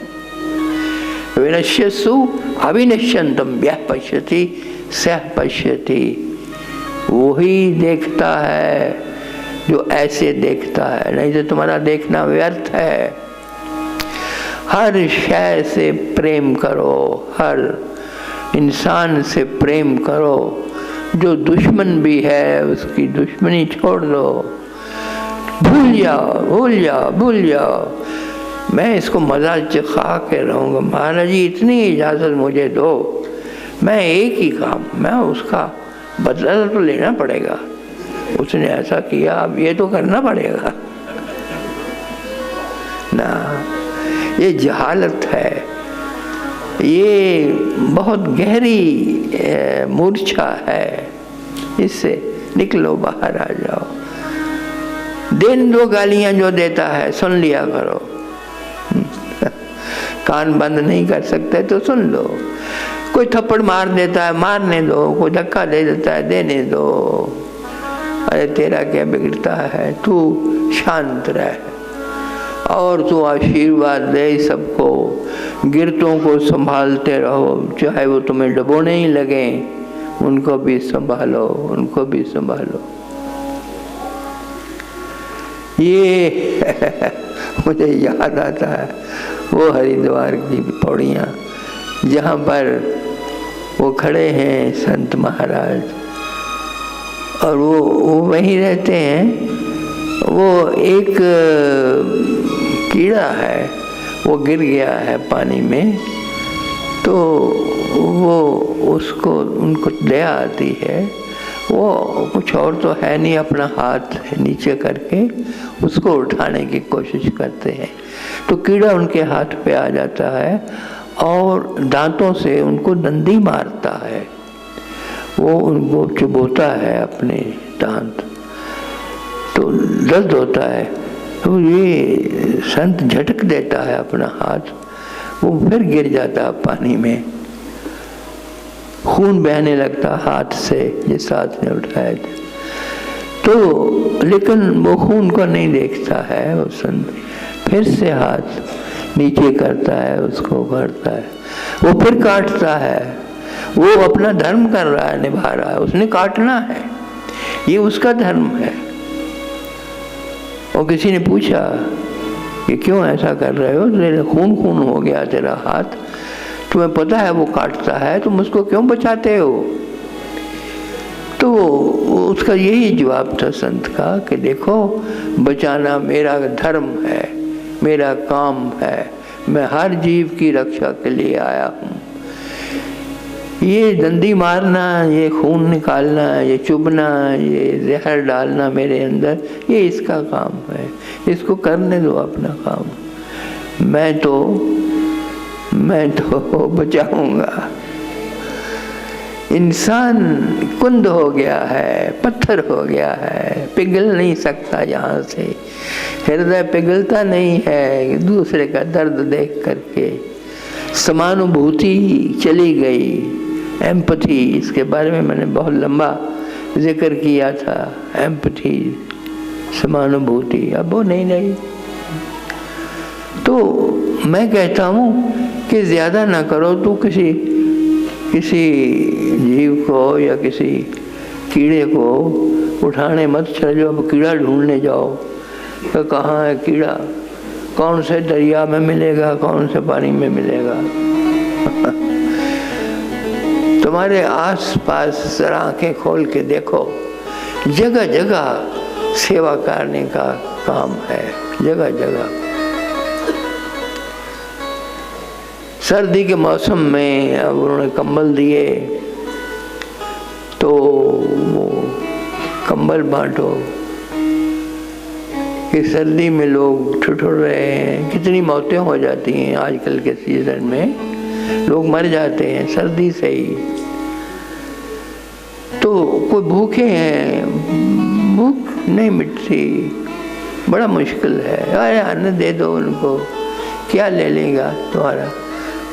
विनश्यसु अविनश्यन्तम यः पश्यति सः पश्यति। वही देखता है जो ऐसे देखता है, नहीं तो तुम्हारा देखना व्यर्थ है। हर शय से प्रेम करो, हर इंसान से प्रेम करो। जो दुश्मन भी है उसकी दुश्मनी छोड़ दो, भूल जाओ। मैं इसको मजा चखा के रहूँगा। महाराज जी इतनी इजाज़त मुझे दो, मैं एक ही काम, मैं उसका बदला तो लेना पड़ेगा। उसने ऐसा किया, अब ये तो करना पड़ेगा ना। ये जहालत है, ये बहुत गहरी मूर्छा है। इससे निकलो, बाहर आ जाओ। दिन दो गालियां जो देता है सुन लिया करो। कान बंद नहीं कर सकते तो सुन लो। कोई थप्पड़ मार देता है, मारने दो। कोई धक्का दे देता है, देने दो। अरे तेरा क्या बिगड़ता है, तू शांत रह और तू आशीर्वाद दे सबको। गिरतों को संभालते रहो, चाहे वो तुम्हें डबोने ही लगे, उनको भी संभालो, उनको भी संभालो। ये मुझे याद आता है वो हरिद्वार की पौड़ियाँ, जहाँ पर वो खड़े हैं संत महाराज, और वो वहीं रहते हैं। वो एक कीड़ा है, वो गिर गया है पानी में, तो वो उसको उनको दया आती है। वो कुछ और तो है नहीं, अपना हाथ नीचे करके उसको उठाने की कोशिश करते हैं। तो कीड़ा उनके हाथ पे आ जाता है और दांतों से उनको दंडी मारता है। वो उनको चुभोता है अपने दांत, तो दर्द होता है। तो ये संत झटक देता है अपना हाथ, वो फिर गिर जाता है पानी में। खून बहने लगता हाथ से, जिस हाथ ने उठाया था। तो लेकिन वो खून को नहीं देखता है वो संत। फिर से हाथ नीचे करता है, उसको करता है, वो फिर काटता है। वो अपना धर्म कर रहा है, निभा रहा है, उसने काटना है, ये उसका धर्म है। और किसी ने पूछा कि क्यों ऐसा कर रहे हो, तेरा खून हो गया तेरा हाथ, तुम्हें पता है वो काटता है, तुम उसको क्यों बचाते हो? तो उसका यही जवाब था संत का कि देखो, बचाना मेरा धर्म है, मेरा काम है, मैं हर जीव की रक्षा के लिए आया हूँ। ये दंडी मारना, ये खून निकालना, ये चुभना, ये जहर डालना मेरे अंदर, ये इसका काम है, इसको करने दो अपना काम। मैं तो बचाऊंगा। इंसान कुंद हो गया है, पत्थर हो गया है, पिघल नहीं सकता यहाँ से। हृदय पिघलता नहीं है दूसरे का दर्द देख करके। समानुभूति चली गई, एम्पथी, इसके बारे में मैंने बहुत लंबा जिक्र किया था। एम्पथी, समानुभूति, अब वो नहीं रही। तो मैं कहता हूँ कि ज़्यादा ना करो। तो किसी जीव को या किसी कीड़े को उठाने मत चले जाओ। अब कीड़ा ढूंढने जाओ तो कहाँ है कीड़ा, कौन से दरिया में मिलेगा, कौन से पानी में मिलेगा। तुम्हारे आस-पास जरा आंखें खोल के देखो, जगह जगह सेवा करने का काम है, जगह जगह। सर्दी के मौसम में अब उन्होंने कंबल दिए तो वो कंबल बांटो कि सर्दी में लोग ठिठुर रहे हैं। कितनी मौतें हो जाती हैं आजकल के सीजन में, लोग मर जाते हैं सर्दी से ही। तो कोई भूखे हैं, भूख नहीं मिटती, बड़ा मुश्किल है। अरे अन्न दे दो उनको, क्या ले लेगा तुम्हारा,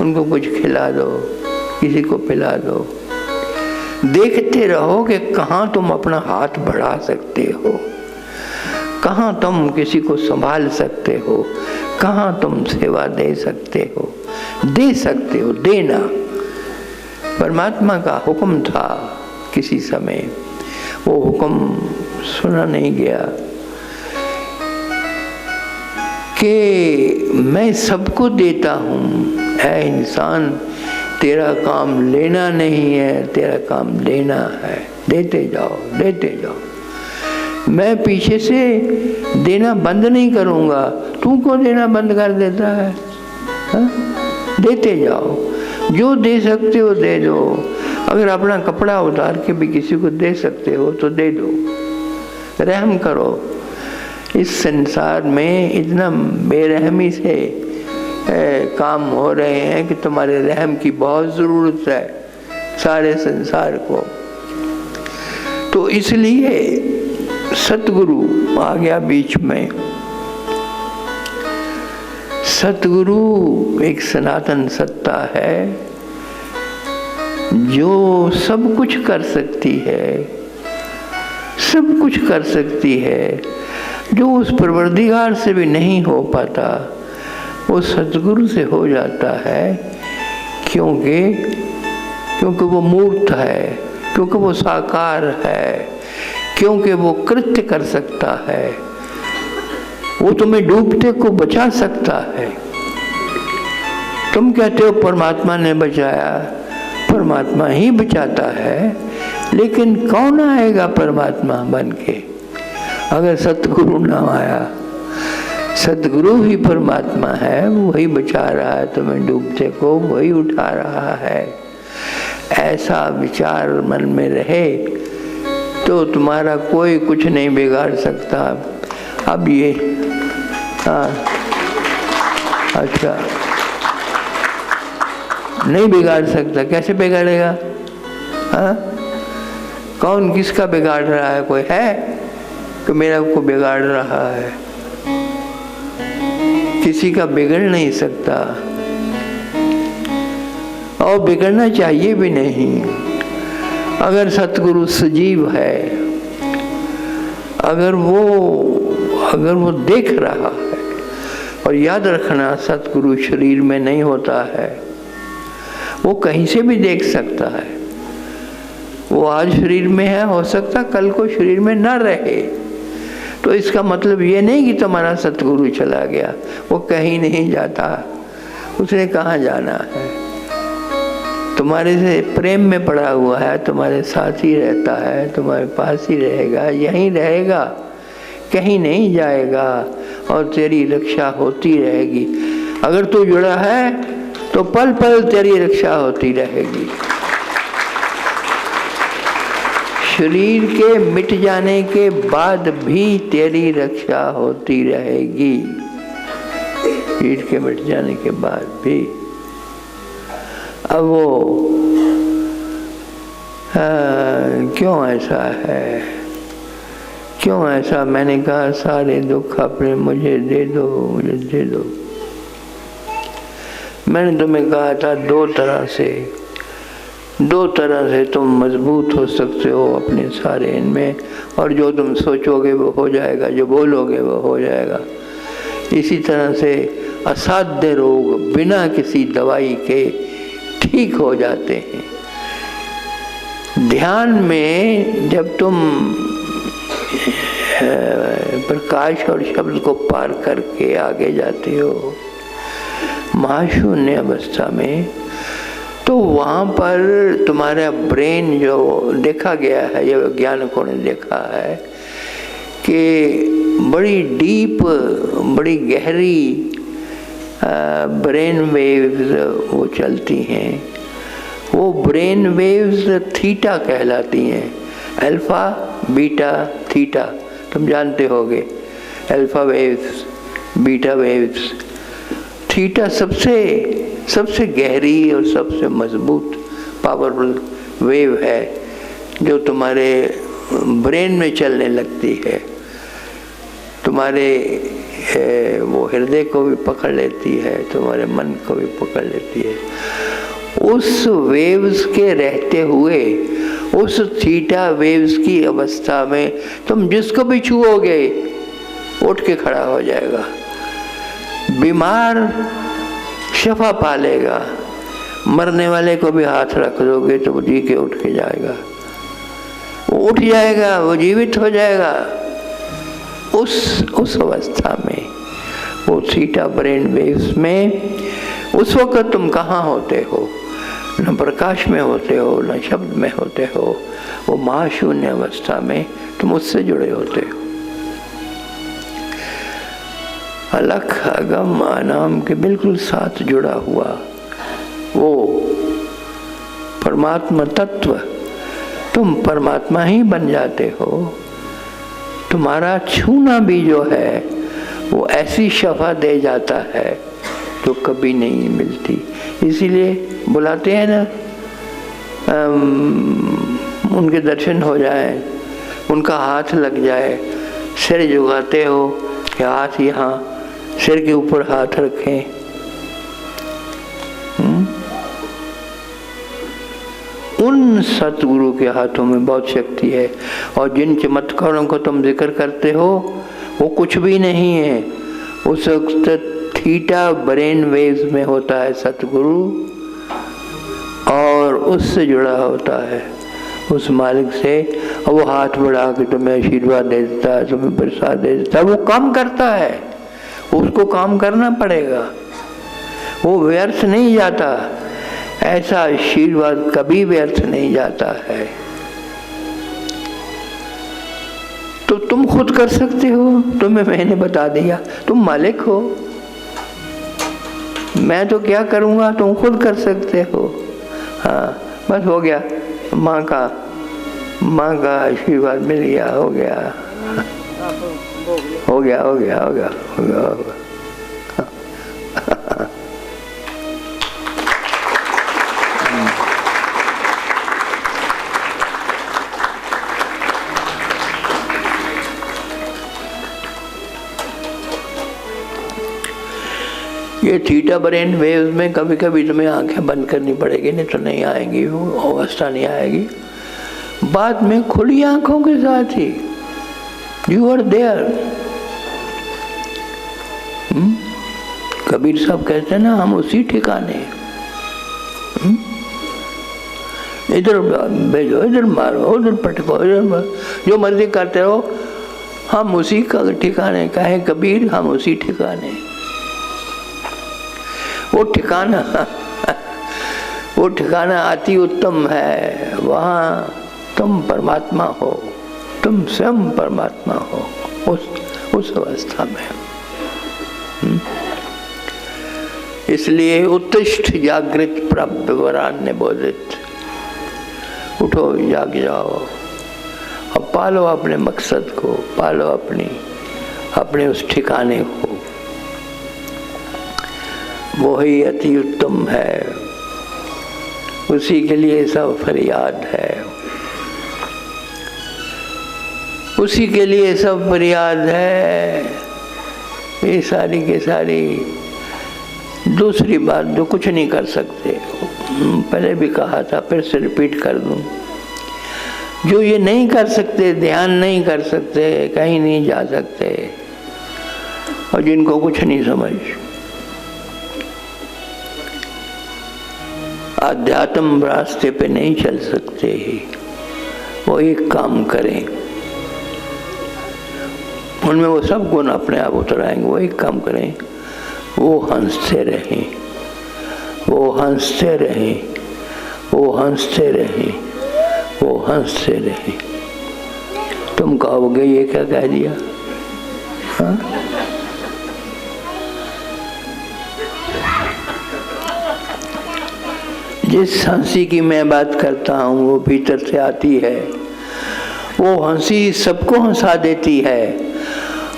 उनको कुछ खिला दो, किसी को पिला दो। देखते रहो कि कहाँ तुम अपना हाथ बढ़ा सकते हो, कहाँ तुम किसी को संभाल सकते हो, कहाँ तुम सेवा दे सकते हो। दे सकते हो, देना परमात्मा का हुक्म था किसी समय, वो हुक्म सुना नहीं गया कि मैं सबको देता हूँ। ऐ इंसान, तेरा काम लेना नहीं है, तेरा काम देना है। देते जाओ, देते जाओ। मैं पीछे से देना बंद नहीं करूँगा। तू क्यों देना बंद कर देता है? हा? देते जाओ, जो दे सकते हो दे दो। अगर अपना कपड़ा उतार के भी किसी को दे सकते हो तो दे दो। रहम करो। इस संसार में इतना बेरहमी से काम हो रहे हैं कि तुम्हारे रहम की बहुत ज़रूरत है सारे संसार को। तो इसलिए सतगुरु आ गया बीच में। सतगुरु एक सनातन सत्ता है जो सब कुछ कर सकती है, सब कुछ कर सकती है। जो उस परवरदिगार से भी नहीं हो पाता वो सतगुरु से हो जाता है, क्योंकि वो मूर्त है, क्योंकि वो साकार है, क्योंकि वो कृत्य कर सकता है। वो तुम्हें डूबते को बचा सकता है। तुम कहते हो परमात्मा ने बचाया, परमात्मा ही बचाता है, लेकिन कौन आएगा परमात्मा बन के अगर सतगुरु ना आया? सतगुरु ही परमात्मा है, वही बचा रहा है तुम्हें डूबते को, वही उठा रहा है। ऐसा विचार मन में रहे तो तुम्हारा कोई कुछ नहीं बिगाड़ सकता। अब ये अच्छा, नहीं बिगाड़ सकता। कैसे बिगाड़ेगा? कौन किसका बिगाड़ रहा है? कोई है कि मेरा को बिगाड़ रहा है? किसी का बिगड़ नहीं सकता और बिगड़ना चाहिए भी नहीं। अगर सतगुरु सजीव है, अगर वो देख रहा है, और याद रखना सतगुरु शरीर में नहीं होता है, वो कहीं से भी देख सकता है। वो आज शरीर में है, हो सकता कल को शरीर में ना रहे। तो इसका मतलब ये नहीं कि तुम्हारा सतगुरु चला गया, वो कहीं नहीं जाता। उसने कहाँ जाना है? तुम्हारे से प्रेम में पड़ा हुआ है, तुम्हारे साथ ही रहता है, तुम्हारे पास ही रहेगा, यहीं रहेगा, कहीं नहीं जाएगा और तेरी रक्षा होती रहेगी। अगर तू जुड़ा है तो पल पल तेरी रक्षा होती रहेगी। शरीर के मिट जाने के बाद भी तेरी रक्षा होती रहेगी। शरीर के मिट जाने के बाद भी। अब वो क्यों ऐसा है, क्यों ऐसा? मैंने कहा सारे दुख अपने मुझे दे दो, मुझे दे दो। मैंने तुम्हें कहा था दो तरह से दो तरह से तुम मजबूत हो सकते हो अपने सारे इनमें, और जो तुम सोचोगे वो हो जाएगा, जो बोलोगे वो हो जाएगा। इसी तरह से असाध्य रोग बिना किसी दवाई के ठीक हो जाते हैं। ध्यान में जब तुम प्रकाश और शब्द को पार करके आगे जाते हो महाशून्य अवस्था में, तो वहाँ पर तुम्हारा ब्रेन, जो देखा गया है, ये वैज्ञानिकों ने देखा है कि बड़ी डीप, बड़ी गहरी ब्रेन वेव्स वो चलती हैं। वो ब्रेन वेव्स थीटा कहलाती हैं, अल्फा बीटा थीटा, तुम जानते होगे। Alpha waves, beta waves, theta सबसे गहरी और सबसे मजबूत पावरफुल वेव है जो तुम्हारे ब्रेन में चलने लगती है, तुम्हारे वो हृदय को भी पकड़ लेती है, तुम्हारे मन को भी पकड़ लेती है। उस वेव्स के रहते हुए, उस थीटा वेव्स की अवस्था में तुम जिसको भी छुओगे उठ के खड़ा हो जाएगा, बीमार शफा पा लेगा, मरने वाले को भी हाथ रख दोगे तो वो जी के उठ के जाएगा, वो उठ जाएगा, वो जीवित हो जाएगा। उस अवस्था में, वो थीटा ब्रेन वेव्स में, उस वक्त तुम कहाँ होते हो? न प्रकाश में होते हो, न शब्द में होते हो, वो महाशून्य अवस्था में तुम उससे जुड़े होते हो। अलख अगम अनाम के बिल्कुल साथ जुड़ा हुआ वो परमात्मा तत्व, तुम परमात्मा ही बन जाते हो। तुम्हारा छूना भी जो है वो ऐसी शफा दे जाता है जो कभी नहीं मिलती। इसीलिए बुलाते हैं ना, उनके दर्शन हो जाए, उनका हाथ लग जाए, सिर झुकाते हो कि हाथ यहाँ, सिर के ऊपर हाथ रखें। उन सतगुरु के हाथों में बहुत शक्ति है, और जिन चमत्कारों को तुम जिक्र करते हो वो कुछ भी नहीं है। उस वक्त थीटा ब्रेन वेव्स में होता है सतगुरु, और उससे जुड़ा होता है उस मालिक से, और वो हाथ बढ़ा के तुम्हें आशीर्वाद दे देता है, तुम्हें प्रसाद दे देता है। वो काम करता है, उसको काम करना पड़ेगा, वो व्यर्थ नहीं जाता। ऐसा आशीर्वाद कभी व्यर्थ नहीं जाता है। तो तुम खुद कर सकते हो, तुम्हें मैंने बता दिया, तुम मालिक हो। मैं तो क्या करूँगा, तुम खुद कर सकते हो। हाँ, बस हो गया, माँ का आशीर्वाद मिल गया, हो गया, हो गया, हो गया, हो गया, हो गया, हो गया। ये थीटा ब्रेन वेव्स में कभी कभी तुम्हें आंखें बंद करनी पड़ेगी, नहीं तो नहीं आएगी, वो अवस्था नहीं आएगी। बाद में खुली आंखों के साथ ही यू आर देयर। कबीर साहब कहते हैं ना, हम उसी ठिकाने, इधर भेजो, इधर मारो, उधर पटको, इधर मारो, जो मर्जी करते रहो, हम उसी का ठिकाने। कहे कबीर, हम उसी ठिकाने। वो ठिकाना अति उत्तम है। वहाँ तुम परमात्मा हो, तुम स्वयं परमात्मा हो उस अवस्था में। इसलिए उत्तिष्ठ जागृत प्राप्त वरान ने बोधित, उठो, जाग जाओ, अब पालो अपने मकसद को, पालो अपने उस ठिकाने को। वो ही अति उत्तम है, उसी के लिए सब फरियाद है, उसी के लिए सब फरियाद है। ये सारी के सारी दूसरी बात जो कुछ नहीं कर सकते। पहले भी कहा था, फिर से रिपीट कर दूं, जो ये नहीं कर सकते, ध्यान नहीं कर सकते, कहीं नहीं जा सकते, और जिनको कुछ नहीं समझ, आध्यात्म रास्ते पे नहीं चल सकते, वो एक काम करें, उनमें वो सब गुण अपने आप उतर आएंगे। वो एक काम करें, वो हंसते रहें, वो हंसते रहें, वो हंसते रहें, वो हंसते रहें। तुम कहोगे ये क्या कह दिया? हाँ? जिस हंसी की मैं बात करता हूँ वो भीतर से आती है, वो हंसी सबको हंसा देती है।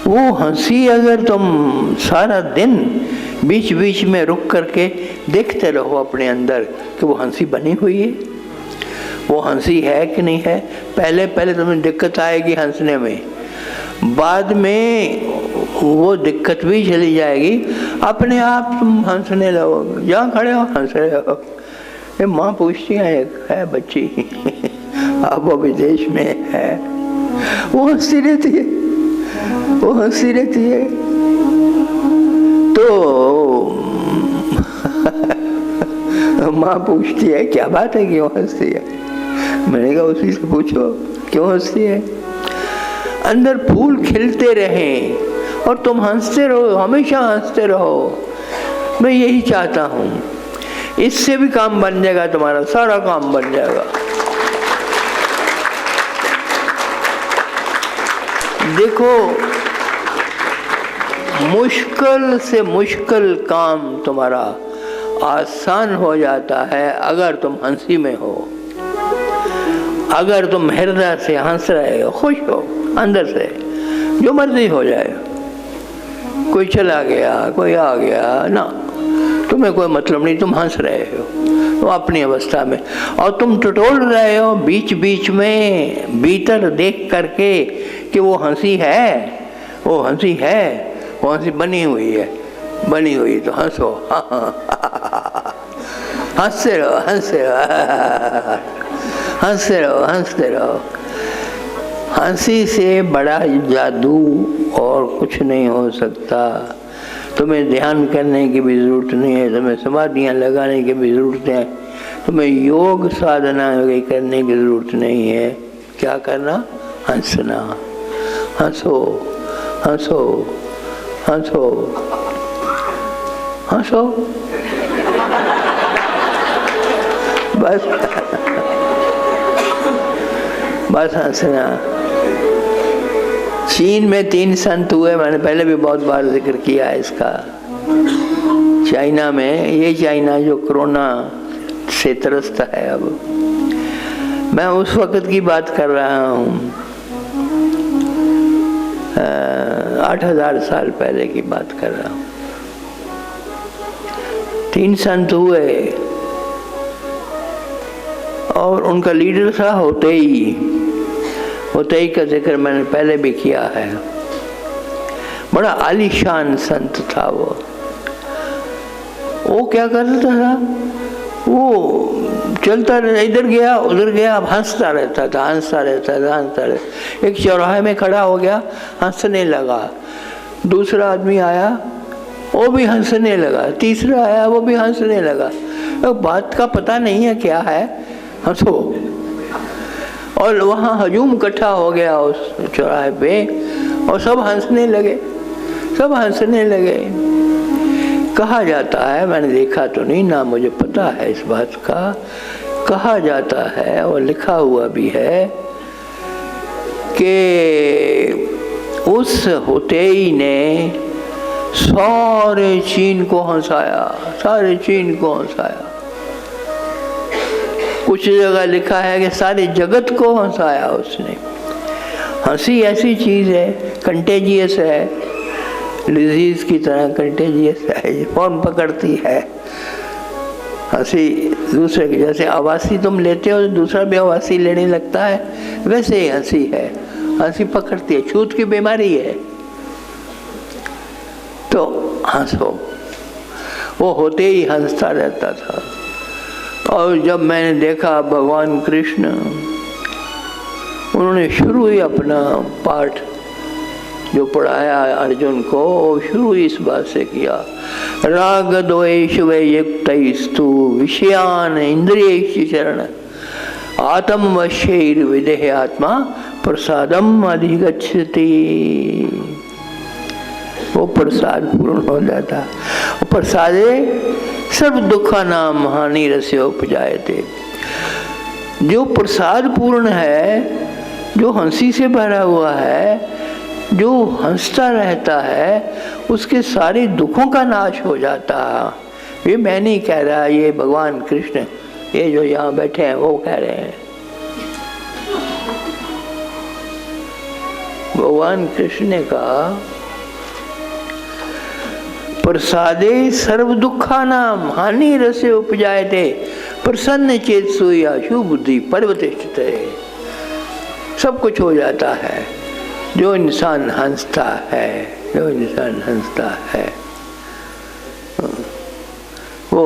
वो हंसी अगर तुम सारा दिन बीच बीच में रुक करके देखते रहो अपने अंदर कि वो हंसी बनी हुई है, वो हंसी है कि नहीं है। पहले पहले तुम्हें दिक्कत आएगी हंसने में, बाद में वो दिक्कत भी चली जाएगी, अपने आप तुम हंसने लगोगे। जहाँ खड़े हो हंस रहे हो। ये माँ पूछती है बच्ची अब वो विदेश में है, वो हंसती रहती है, वो हंसती रहती है। तो माँ पूछती है क्या बात है, क्यों हंसती है? मैंने कहा उसी से पूछो क्यों हंसती है। अंदर फूल खिलते रहें और तुम हंसते रहो, हमेशा हंसते रहो। मैं यही चाहता हूँ, इससे भी काम बन जाएगा, तुम्हारा सारा काम बन जाएगा। देखो, मुश्किल से मुश्किल काम तुम्हारा आसान हो जाता है अगर तुम हंसी में हो, अगर तुम हृदय से हंस रहे हो, खुश हो अंदर से, जो मर्जी हो जाए, कोई चला गया, कोई आ गया ना, तुम्हें कोई मतलब नहीं, तुम हंस रहे हो तो अपनी अवस्था में, और तुम टटोल रहे हो बीच बीच में भीतर देख करके कि वो हंसी है, वो हंसी है, वो हंसी बनी हुई है, बनी हुई, तो हंसो, हंसते रहो, हंसते रहो, हंसते रहो, हंसते रहो। हंसी से बड़ा जादू और कुछ नहीं हो सकता। तुम्हें ध्यान करने की भी जरूरत नहीं है, तुम्हें समाधियाँ लगाने की भी जरूरत है, तुम्हें योग साधना करने की जरूरत नहीं है। क्या करना? हंसना। हंसो, हंसो, हंसो, हंसो, बस बस हंसना। चीन में 3 संत हुए, मैंने पहले भी बहुत बार जिक्र किया है इसका। चाइना में, ये चाइना जो कोरोना से त्रस्त है, अब मैं उस वक्त की बात कर रहा हूँ, 8000 साल पहले की बात कर रहा हूँ। 3 संत हुए और उनका लीडर था होतेई। होतेई का जिक्र मैंने पहले भी किया है। बड़ा आलीशान संत था वो। वो क्या करता था? वो चलता रहा, इधर गया उधर गया, अब हंसता रहता था, हंसता रहता था, हंसता रहता। एक चौराहे में खड़ा हो गया, हंसने लगा। दूसरा आदमी आया, वो भी हंसने लगा। तीसरा आया, वो भी हंसने लगा। अब बात का पता नहीं है क्या है, हंसो। और वहाँ हजूम इकट्ठा हो गया उस चौराहे पे, और सब हंसने लगे, सब हंसने लगे। कहा जाता है, मैंने देखा तो नहीं, ना मुझे पता है इस बात का, कहा जाता है और लिखा हुआ भी है कि उस होतेई ने सारे चीन को हंसाया, सारे चीन को हंसाया। कुछ जगह लिखा है कि सारे जगत को हंसाया उसने। हंसी ऐसी चीज है, कंटेजियस है, डिजीज की तरह कंटेजियस है, फॉर्म पकड़ती है। हंसी दूसरे की, जैसे आवासी तुम लेते हो तो दूसरा भी आवासी लेने लगता है, वैसे ही हंसी है, हंसी पकड़ती है, छूत की बीमारी है। तो हंसो। वो होते ही हंसता रहता था। और जब मैंने देखा भगवान कृष्ण, उन्होंने शुरू ही अपना पाठ जो पढ़ाया अर्जुन को, शुरू ही इस बात से किया, राग द्वेष वैयुक्तैस्तु विषयान इंद्रियैश्च शरण आत्मवश्यैर् विदेह आत्मा प्रसादम अधिगच्छति। वो प्रसाद पूर्ण हो जाता। प्रसादे सर्व दुखा नाम हानि रस्य उपजायते। जो प्रसाद पूर्ण है, जो हंसी से भरा हुआ है, जो हंसता रहता है, उसके सारे दुखों का नाश हो जाता है। ये मैं नहीं कह रहा, ये भगवान कृष्ण, ये जो यहाँ बैठे हैं वो कह रहे हैं। भगवान कृष्ण ने कहा प्रसादे सर्व दुखा नाम हानि रसे उपजायते प्रसन्न चेतसु आशु बुद्धि परिवर्तिष्ठते। सब कुछ हो जाता है जो इंसान हंसता है, जो इंसान हंसता है वो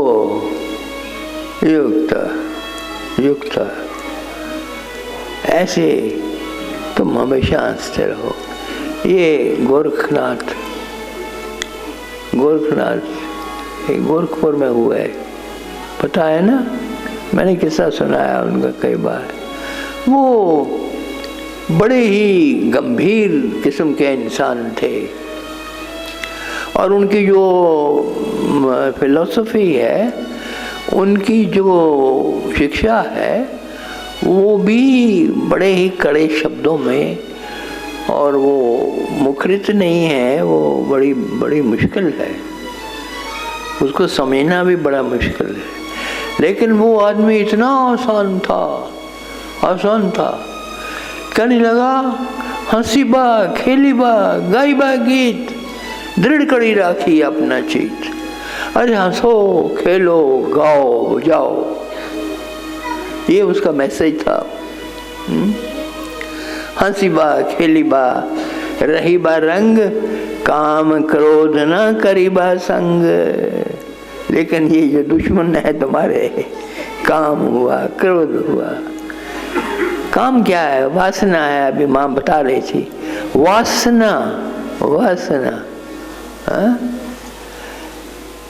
युक्त ऐसे तुम हमेशा हंसते रहो। ये गोरखनाथ गोरखपुर में हुआ है, पता है ना, मैंने किस्सा सुनाया उनका कई बार। वो बड़े ही गंभीर किस्म के इंसान थे और उनकी जो फिलॉसफी है, उनकी जो शिक्षा है, वो भी बड़े ही कड़े शब्दों में, और वो मुखरित नहीं है, वो बड़ी मुश्किल है, उसको समझना भी बड़ा मुश्किल है। लेकिन वो आदमी इतना आसान था, कहने लगा हंसी बा खेली बा गाई बा गीत, दृढ़ कड़ी राखी अपना चीत। अरे हंसो खेलो गाओ बजाओ, ये उसका मैसेज था। हंसी बा खेली बा रही बा रंग, काम क्रोध न करी बा संग। लेकिन ये जो दुश्मन है तुम्हारे, काम हुआ क्रोध हुआ। काम क्या है? वासना है। अभी माँ बता रही थी, वासना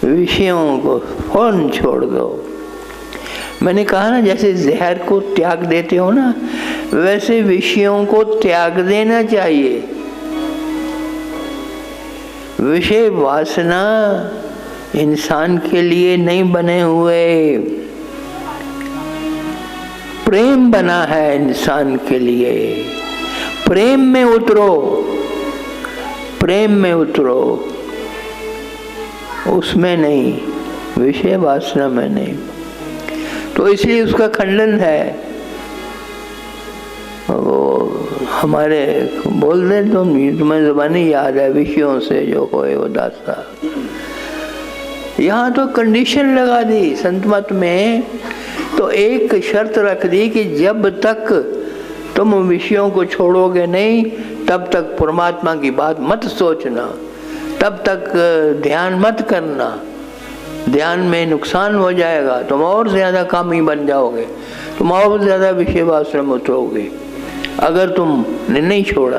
विषयों को फौरन छोड़ दो। मैंने कहा ना, जैसे जहर को त्याग देते हो ना, वैसे विषयों को त्याग देना चाहिए। विषय वासना इंसान के लिए नहीं बने हुए, प्रेम बना है इंसान के लिए। प्रेम में उतरो, उसमें नहीं, विषय वासना में नहीं। तो इसलिए उसका खंडन है। वो हमारे बोल दे तो तुम्हें ज़बानी याद है, विषयों से जो होए वो दास्ता। यहाँ तो कंडीशन लगा दी संत मत में, तो एक शर्त रख दी कि जब तक तुम विषयों को छोड़ोगे नहीं, तब तक परमात्मा की बात मत सोचना, तब तक ध्यान मत करना। ध्यान में नुकसान हो जाएगा, तुम और ज्यादा कामी बन जाओगे, तुम और ज्यादा विषय वासना में उतरोगे अगर तुमने नहीं छोड़ा।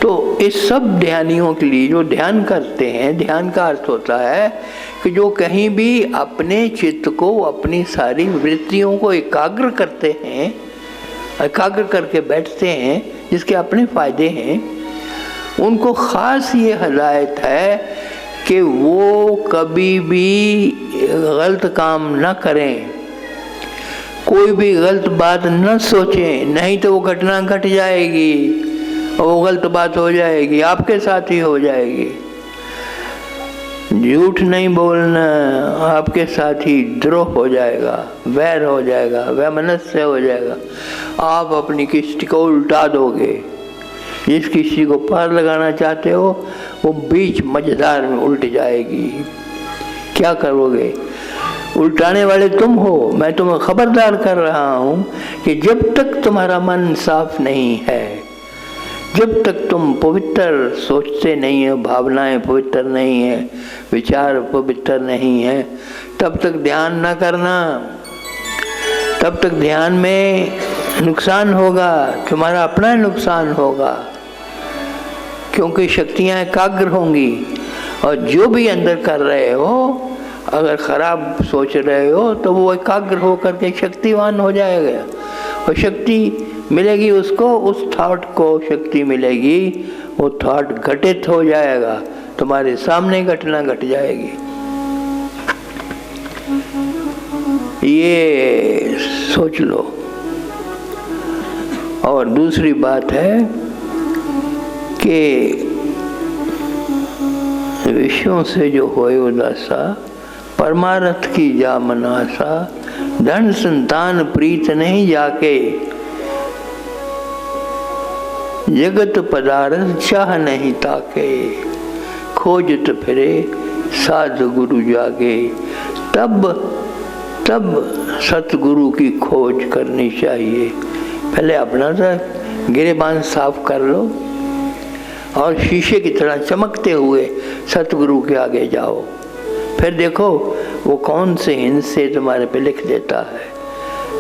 तो इस सब ध्यानियों के लिए जो ध्यान करते हैं, ध्यान का अर्थ होता है कि जो कहीं भी अपने चित्त को, अपनी सारी वृत्तियों को एकाग्र करते हैं, एकाग्र करके बैठते हैं, जिसके अपने फायदे हैं, उनको खास ये हिदायत है कि वो कभी भी गलत काम न करें, कोई भी गलत बात न सोचें, नहीं तो वो घटना घट जाएगी और वो गलत बात हो जाएगी, आपके साथ ही हो जाएगी। झूठ नहीं बोलना, आपके साथ ही द्रोह हो जाएगा, वैर हो जाएगा, वैमनस्य हो जाएगा। आप अपनी किश्ती को उल्टा दोगे। जिस किसी को पार लगाना चाहते हो, वो बीच मझधार में उल्ट जाएगी। क्या करोगे? उल्टाने वाले तुम हो। मैं तुम्हें खबरदार कर रहा हूँ कि जब तक तुम्हारा मन साफ नहीं है, जब तक तुम पवित्र सोचते नहीं हो, भावनाएं पवित्र नहीं है, विचार पवित्र नहीं है, तब तक ध्यान न करना। तब तक ध्यान में नुकसान होगा, तुम्हारा अपना नुकसान होगा, क्योंकि शक्तियां एकाग्र होंगी। और जो भी अंदर कर रहे हो, अगर खराब सोच रहे हो तो वो एकाग्र हो करके शक्तिवान हो जाएगा, और शक्ति मिलेगी उसको, उस थॉट को शक्ति मिलेगी, वो थॉट घटित हो जाएगा, तुम्हारे सामने घटना घट जाएगी। ये सोच लो। और दूसरी बात है कि विषयों से जो होए उदासा, परमारथ की जा मनासा, धन संतान प्रीत नहीं जाके, जगत पदार्थ चाह नहीं ताके, खोजत फिरे साधु गुरु जागे। तब सतगुरु की खोज करनी चाहिए। पहले अपना तो गिरेबान साफ कर लो और शीशे की तरह चमकते हुए सतगुरु के आगे जाओ। फिर देखो वो कौन से हिंसे तुम्हारे पे लिख देता है,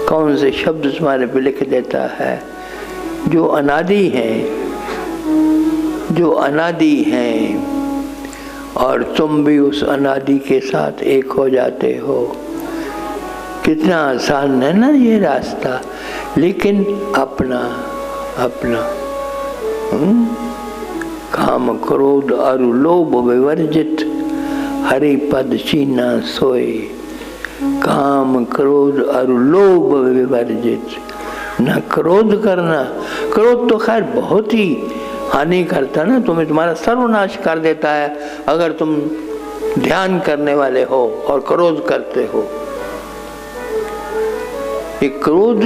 कौन से शब्द तुम्हारे पे लिख देता है, जो अनादि हैं, जो अनादि हैं, और तुम भी उस अनादि के साथ एक हो जाते हो। कितना आसान है ना ये रास्ता, लेकिन अपना अपना काम क्रोध और लोभ विवर्जित, हरि पद चीना सोए। काम क्रोध और लोभ विवर्जित, न क्रोध करना। क्रोध तो खैर बहुत ही हानि करता ना, तुम्हें तुम्हारा सर्वनाश कर देता है अगर तुम ध्यान करने वाले हो और क्रोध करते हो। ये क्रोध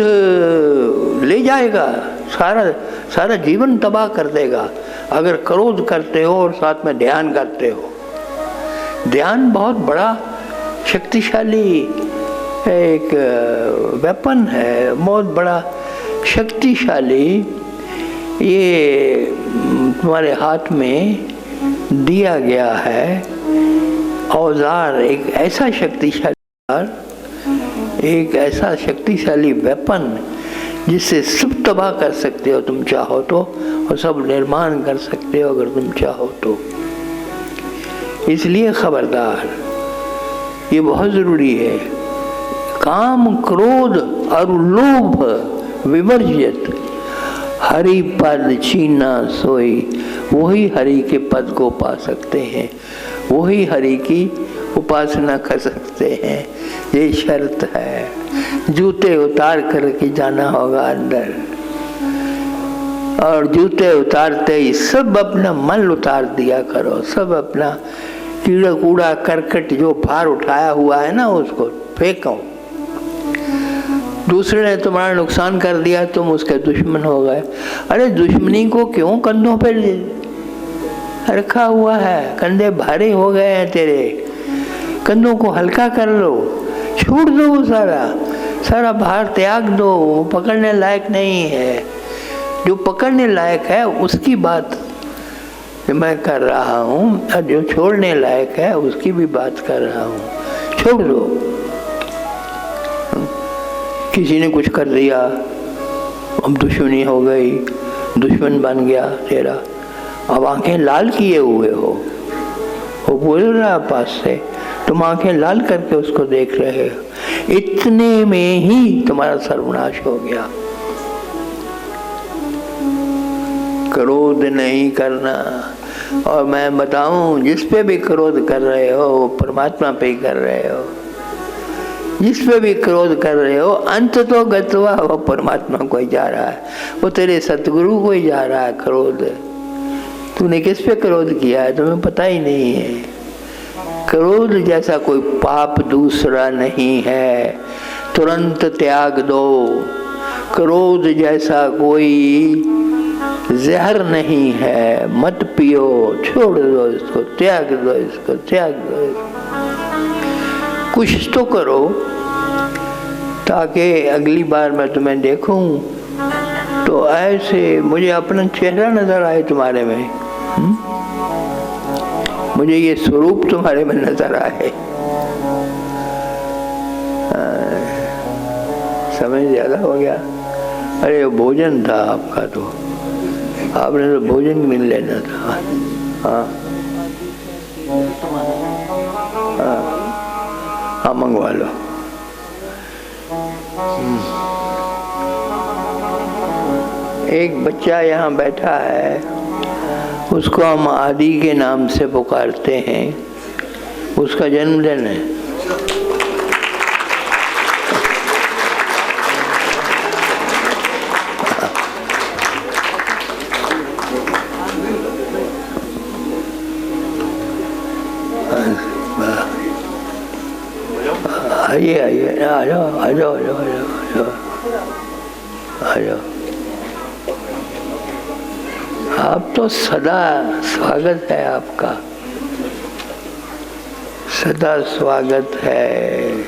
ले जाएगा, सारा जीवन तबाह कर देगा अगर क्रोध करते हो और साथ में ध्यान करते हो। ध्यान बहुत बड़ा शक्तिशाली एक वेपन है, बहुत बड़ा शक्तिशाली। ये तुम्हारे हाथ में दिया गया है औजार, एक ऐसा शक्तिशाली वेपन जिससे सब तबाह कर सकते हो तुम चाहो तो, और सब निर्माण कर सकते हो अगर तुम चाहो तो। इसलिए खबरदार, ये बहुत जरूरी है। काम क्रोध और लोभ विवर्जित, हरि पद चीना सोई। वही हरि के पद को पा सकते हैं, वही हरि की उपासना कर सकते हैं। ये शर्त है। जूते उतार करके जाना होगा अंदर, और जूते उतारते ही सब अपना मन उतार दिया करो, सब अपना कीड़ा कूड़ा करकट जो भार उठाया हुआ है ना उसको फेंको। दूसरे ने तुम्हारा नुकसान कर दिया, तुम उसके दुश्मन हो गए। अरे दुश्मनी को क्यों कंधों पे रखा हुआ है? कंधे भारी हो गए हैं तेरे, कंधों को हल्का कर लो, छोड़ दो, वो सारा भार त्याग दो। वो पकड़ने लायक नहीं है। जो पकड़ने लायक है उसकी बात मैं कर रहा हूँ, और जो छोड़ने लायक है उसकी भी बात कर रहा हूँ। छोड़ दो। किसी ने कुछ कर दिया, अब दुश्मनी हो गई, दुश्मन बन गया तेरा, अब आंखें लाल किए हुए हो, वो बोल रहा पास से, तुम आंखें लाल करके उसको देख रहे हो। इतने में ही तुम्हारा सर्वनाश हो गया। क्रोध नहीं करना। और मैं बताऊं, जिस पे भी क्रोध कर रहे हो वो परमात्मा पे ही कर रहे हो। जिस पे भी क्रोध कर रहे हो अंत तो गत्वा वो परमात्मा को ही जा रहा है, वो तेरे सतगुरु को ही जा रहा है क्रोध। तूने किस पे क्रोध किया है तुम्हें पता ही नहीं है। क्रोध जैसा कोई पाप दूसरा नहीं है, तुरंत त्याग दो। क्रोध जैसा कोई जहर नहीं है, मत पियो, छोड़ दो इसको, त्याग दो इसको, त्याग दो इसको। कुछ तो करो ताकि अगली बार मैं तुम्हें देखूं तो ऐसे मुझे अपना चेहरा नजर आए तुम्हारे में, मुझे ये स्वरूप तुम्हारे में नजर आए। समय ज्यादा हो गया। अरे भोजन था आपका, तो आपने तो भोजन मिल लेना था। हाँ हाँ हाँ, मंगवा लो। एक बच्चा यहाँ बैठा है, उसको हम आदि के नाम से पुकारते हैं, उसका जन्मदिन है। आइए आइए, आ जाओ आ जाओ आ जाओ आ जाओ आ जाओ। आप तो सदा स्वागत है आपका, सदा स्वागत है।